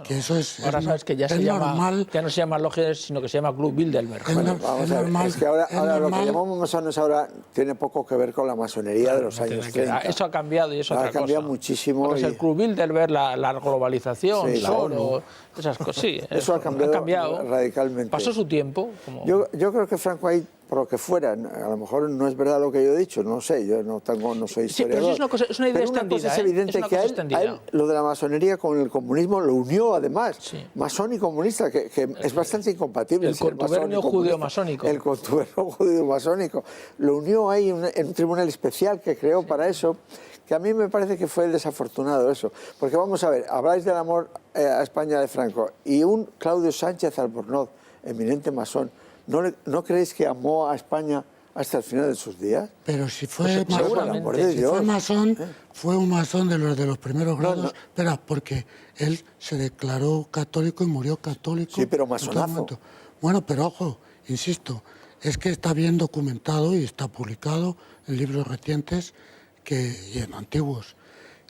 eso es Ahora sabes que ya, normal. Ya no se llama logias, sino que se llama Club Bilderberg. Bueno, vamos a ver, es que ahora lo que llamamos masones ahora tiene poco que ver con la masonería de los años 30. Eso ha cambiado y eso ha cambiado muchísimo. Pues el Club Bilderberg, la globalización, Sí, esas cosas. Sí, eso ha cambiado radicalmente. Pasó su tiempo. Yo creo que Franco ahí, por lo que fuera, a lo mejor no es verdad lo que yo he dicho, no sé, yo no soy historiador. Sí, pero es una idea pero extendida. Una cosa es evidente que a él lo de la masonería con el comunismo lo unió además. Sí. Masón y comunista, que es bastante incompatible. El contubernio judeo-masónico. El contubernio judeo-masónico. Lo unió ahí en un tribunal especial que creó para eso, que a mí me parece que fue desafortunado eso. Porque vamos a ver, habláis del amor a España de Franco y un Claudio Sánchez Albornoz, eminente masón, ¿no creéis que amó a España hasta el final de sus días? Pero si fue masón, fue un masón de los primeros grados, espera, porque él se declaró católico y murió católico. Sí, pero masonazo. Bueno, pero ojo, insisto, es que está bien documentado y está publicado en libros recientes y en antiguos,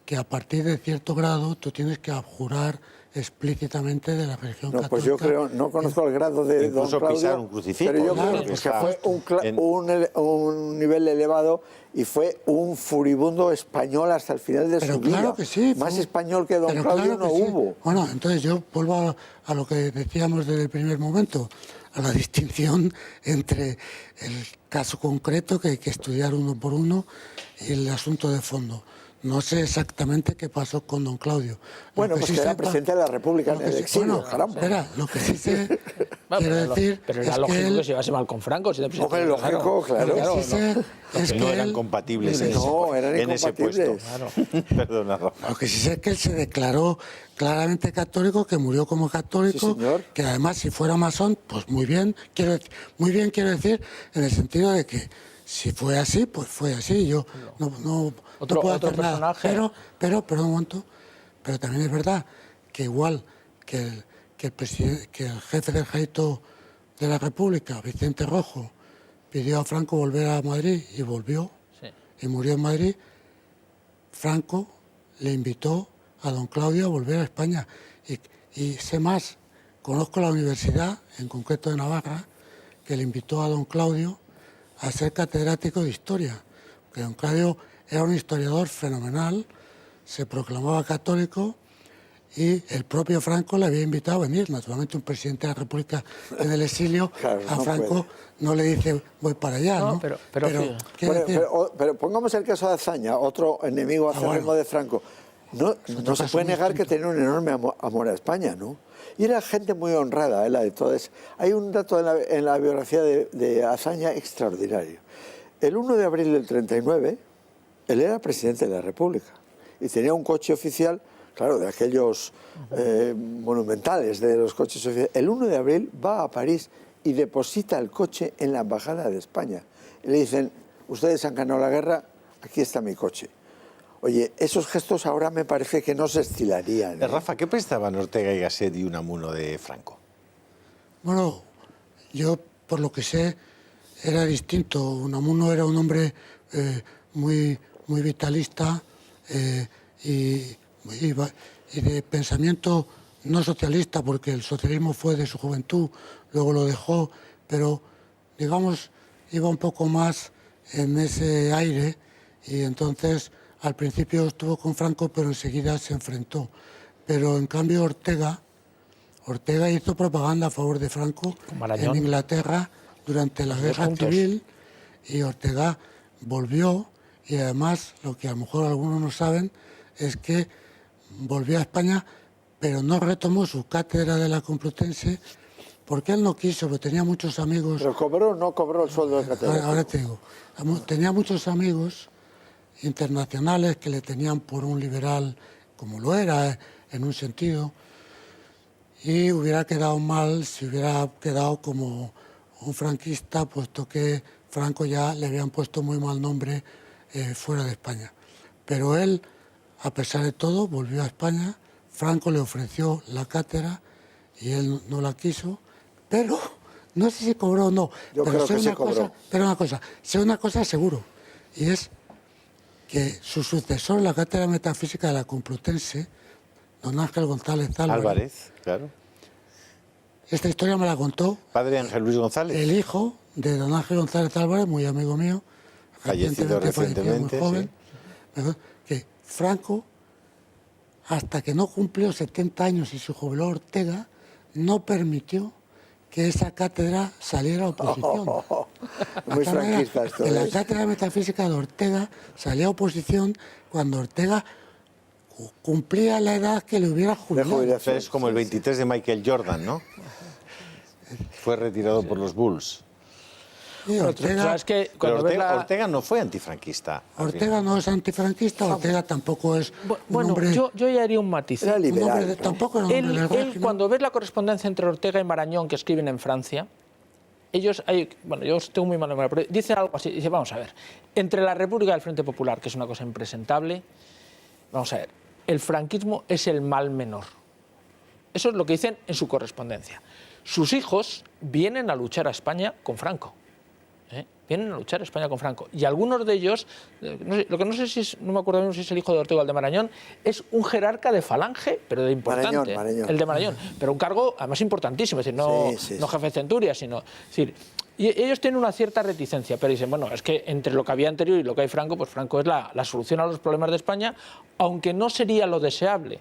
que a partir de cierto grado tú tienes que abjurar explícitamente de la religión católica. Pues yo creo, no conozco el grado de don Claudio, pisar un crucifijo, pero yo creo que fue un nivel elevado y fue un furibundo español hasta el final de su vida. Claro que sí. Más español que don Claudio no hubo. Bueno, entonces yo vuelvo a lo que decíamos desde el primer momento, a la distinción entre el caso concreto, que hay que estudiar uno por uno, y el asunto de fondo. No sé exactamente qué pasó con don Claudio. Bueno, pues que era presidente de la República en el exilio, caramba. Espera, lo que sí sé, quiero decir... Pero era lógico que se llevase mal con Franco. Hombre, lógico, claro. Lo que sí sé es que no eran compatibles en ese puesto. Claro. Perdona, Rafa. Lo que sí sé es que él se declaró claramente católico, que murió como católico, sí, que además si fuera masón, pues muy bien quiero decir, en el sentido de que si fue así, pues fue así. Yo no puedo hacer nada. Pero un momento, pero también es verdad que igual que el jefe del ejército de la República, Vicente Rojo, pidió a Franco volver a Madrid y volvió, y murió en Madrid, Franco le invitó a don Claudio a volver a España. Y sé más, conozco la universidad, en concreto de Navarra, que le invitó a don Claudio a ser catedrático de historia, porque don Claudio era un historiador fenomenal, se proclamaba católico y el propio Franco le había invitado a venir. Naturalmente un presidente de la República en el exilio, claro, a Franco no le dice voy para allá, ¿no? Pero pongamos el caso de Azaña, otro enemigo acérrimo de Franco. No se puede negar que tenía un enorme amor a España, ¿no? Y era gente muy honrada, la de todas. Hay un dato en la biografía de Azaña extraordinario. El 1 de abril del 39, él era presidente de la República y tenía un coche oficial, claro, de aquellos monumentales de los coches oficiales. El 1 de abril va a París y deposita el coche en la Embajada de España. Y le dicen, ustedes han ganado la guerra, aquí está mi coche. Oye, esos gestos ahora me parece que no se estilarían. Rafa, ¿qué pensaban Ortega y Gasset y Unamuno de Franco? Bueno, yo por lo que sé era distinto. Unamuno era un hombre muy vitalista y de pensamiento no socialista, porque el socialismo fue de su juventud, luego lo dejó, pero digamos iba un poco más en ese aire y entonces... Al principio estuvo con Franco, pero enseguida se enfrentó. Pero en cambio Ortega Ortega hizo propaganda a favor de Franco en Inglaterra durante la guerra civil, y Ortega volvió, y además lo que a lo mejor algunos no saben es que volvió a España, pero no retomó su cátedra de la Complutense porque él no quiso, porque tenía muchos amigos. ¿Pero cobró o no cobró el sueldo de cátedra? Ahora te digo, tenía muchos amigos internacionales que le tenían por un liberal, como lo era en un sentido, y hubiera quedado mal si hubiera quedado como un franquista, puesto que Franco ya le habían puesto muy mal nombre fuera de España. Pero él, a pesar de todo, volvió a España. Franco le ofreció la cátedra y él no la quiso, pero no sé si cobró o no. Yo creo que sí cobró. Pero una cosa, sé una cosa seguro, y es que su sucesor en la cátedra metafísica de la Complutense, don Ángel González Álvarez, claro. Esta historia me la contó Padre Ángel Luis González. el hijo de don Ángel González Álvarez, muy amigo mío, Fallecido recientemente, muy joven, que Franco, hasta que no cumplió 70 años y se jubiló Ortega, no permitió que esa cátedra saliera a oposición. Muy franquista esto. En la cátedra metafísica de Ortega salía a oposición cuando Ortega cumplía la edad que le hubiera jubilado. Es como el 23 de Michael Jordan, ¿no? Fue retirado por los Bulls. Y Ortega, Pero Ortega no fue antifranquista. Ortega no es antifranquista, Ortega tampoco es un hombre... Yo ya haría un matiz. Era liberal. Tampoco era un hombre del régimen. Cuando ves la correspondencia entre Ortega y Marañón que escriben en Francia, ellos, yo tengo muy mala memoria, pero dicen algo así, dice, vamos a ver, entre la República y el Frente Popular, que es una cosa impresentable, vamos a ver, el franquismo es el mal menor. Eso es lo que dicen en su correspondencia. Sus hijos vienen a luchar a España con Franco. Vienen a luchar a España con Franco. Y algunos de ellos, lo que no sé si es, no me acuerdo bien si es el hijo de Ortega o el de Marañón, es un jerarca de Falange, pero de importante. Marañón. El de Marañón. Pero un cargo además importantísimo, es decir, no jefe de centuria, sino... Es decir, y ellos tienen una cierta reticencia, pero dicen, bueno, es que entre lo que había anterior y lo que hay Franco, pues Franco es la solución a los problemas de España, aunque no sería lo deseable.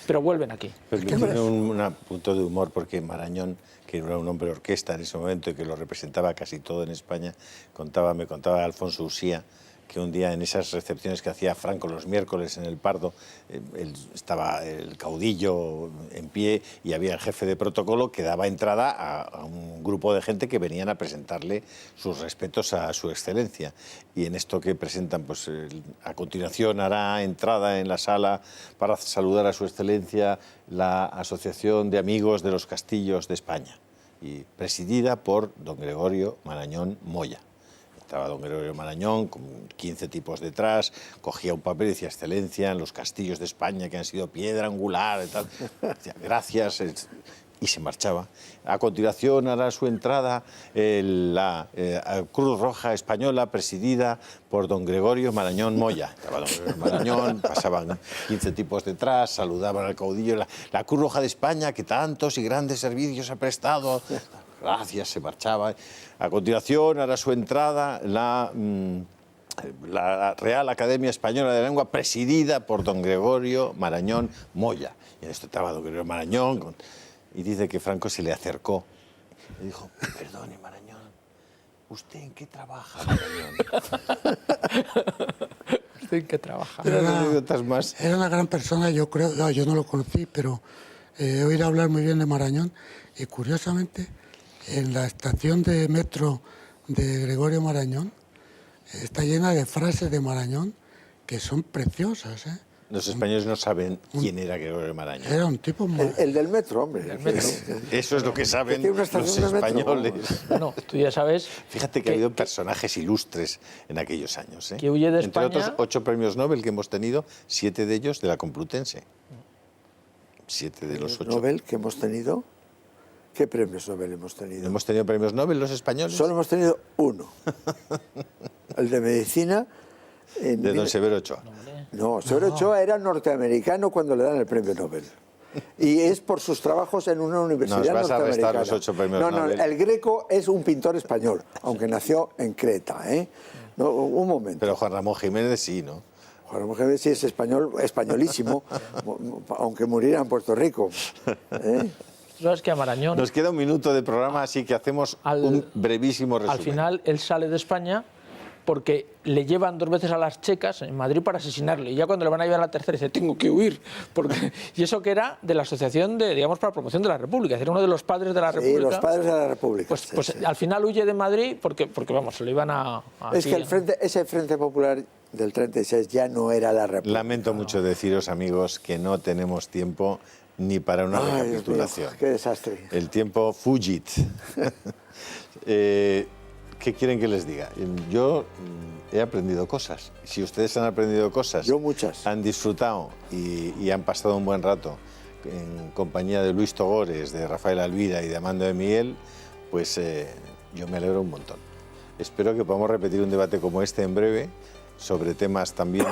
Pero vuelven aquí. Tiene un punto de humor, porque Marañón, que era un hombre orquesta en ese momento y que lo representaba casi todo en España, me contaba Alfonso Usía que un día en esas recepciones que hacía Franco los miércoles en el Pardo, estaba el caudillo en pie y había el jefe de protocolo que daba entrada a un grupo de gente que venían a presentarle sus respetos a su excelencia. Y en esto que presentan, pues a continuación hará entrada en la sala para saludar a su excelencia la Asociación de Amigos de los Castillos de España, y presidida por don Gregorio Marañón Moya. Estaba don Gregorio Marañón con 15 tipos detrás, cogía un papel y decía, excelencia, en los castillos de España que han sido piedra angular y tal. Decía, gracias, y se marchaba. A continuación hará su entrada la Cruz Roja Española, presidida por don Gregorio Marañón Moya. Estaba don Gregorio Marañón, pasaban 15 tipos detrás, saludaban al caudillo, la Cruz Roja de España que tantos y grandes servicios ha prestado. Gracias, se marchaba. A continuación hará su entrada la Real Academia Española de la Lengua, presidida por don Gregorio Marañón Moya. Y en esto estaba don Gregorio Marañón, y dice que Franco se le acercó y dijo, perdone Marañón, ¿usted en qué trabaja, Marañón? ¿Usted en qué trabaja? Era una gran persona, yo creo, yo no lo conocí, pero he oído hablar muy bien de Marañón, y curiosamente en la estación de metro de Gregorio Marañón está llena de frases de Marañón que son preciosas. Los españoles no saben quién era Gregorio Marañón. Era un tipo... El del metro, hombre. El metro. Eso es lo que saben los españoles. Bueno, tú ya sabes... Fíjate que ha habido personajes ilustres en aquellos años. Que huye de Entre España... otros 8 premios Nobel que hemos tenido, 7 de ellos de la Complutense. 7 de los 8. ¿Nobel que hemos tenido? ¿Qué premios Nobel hemos tenido? ¿Hemos tenido premios Nobel los españoles? Solo hemos tenido uno. El de medicina... de don Severo Ochoa. No, Severo Ochoa era norteamericano cuando le dan el premio Nobel. Y es por sus trabajos en una universidad norteamericana. Nos vas a restar los 8 premios Nobel. El Greco es un pintor español, aunque nació en Creta, ¿eh? No, un momento. Pero Juan Ramón Jiménez sí, ¿no? Juan Ramón Jiménez sí es español, españolísimo, aunque muriera en Puerto Rico. ¿Eh? ¿Sabes que a Marañón, Nos queda un minuto de programa, así que hacemos un brevísimo resumen. al final, él sale de España porque le llevan 2 veces a las checas en Madrid para asesinarle. Y ya cuando le van a llevar a la tercera dice, tengo que huir. Y eso que era de la Asociación de, digamos, para la Promoción de la República. Era uno de los padres de la República. Sí, los padres de la República. Pues, sí, pues sí. al final huye de Madrid porque vamos, se lo iban a Es que ese Frente Popular del 36 ya no era la República. Lamento mucho deciros, amigos, que no tenemos tiempo ni para una Ay, Dios mío, recapitulación. qué desastre. El tiempo fugit. ¿Qué quieren que les diga? Yo he aprendido cosas. Si ustedes han aprendido cosas, Yo muchas. han disfrutado y han pasado un buen rato en compañía de Luis Togores, de Rafael Alvira y de Amando de Miguel, pues yo me alegro un montón. Espero que podamos repetir un debate como este en breve, sobre temas también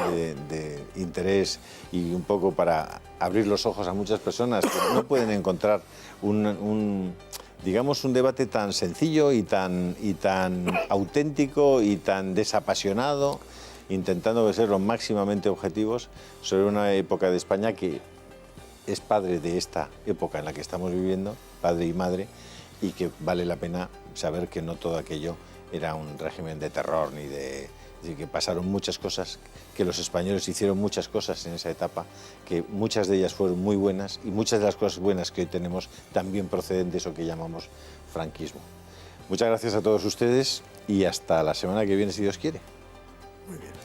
de interés y un poco para abrir los ojos a muchas personas que no pueden encontrar digamos, un debate tan sencillo y tan auténtico y tan desapasionado, intentando ser lo máximamente objetivos sobre una época de España que es padre de esta época en la que estamos viviendo, padre y madre, y que vale la pena saber que no todo aquello era un régimen de terror ni de... que pasaron muchas cosas, que los españoles hicieron muchas cosas en esa etapa, que muchas de ellas fueron muy buenas y muchas de las cosas buenas que hoy tenemos también proceden de eso que llamamos franquismo. Muchas gracias a todos ustedes y hasta la semana que viene, si Dios quiere. Muy bien.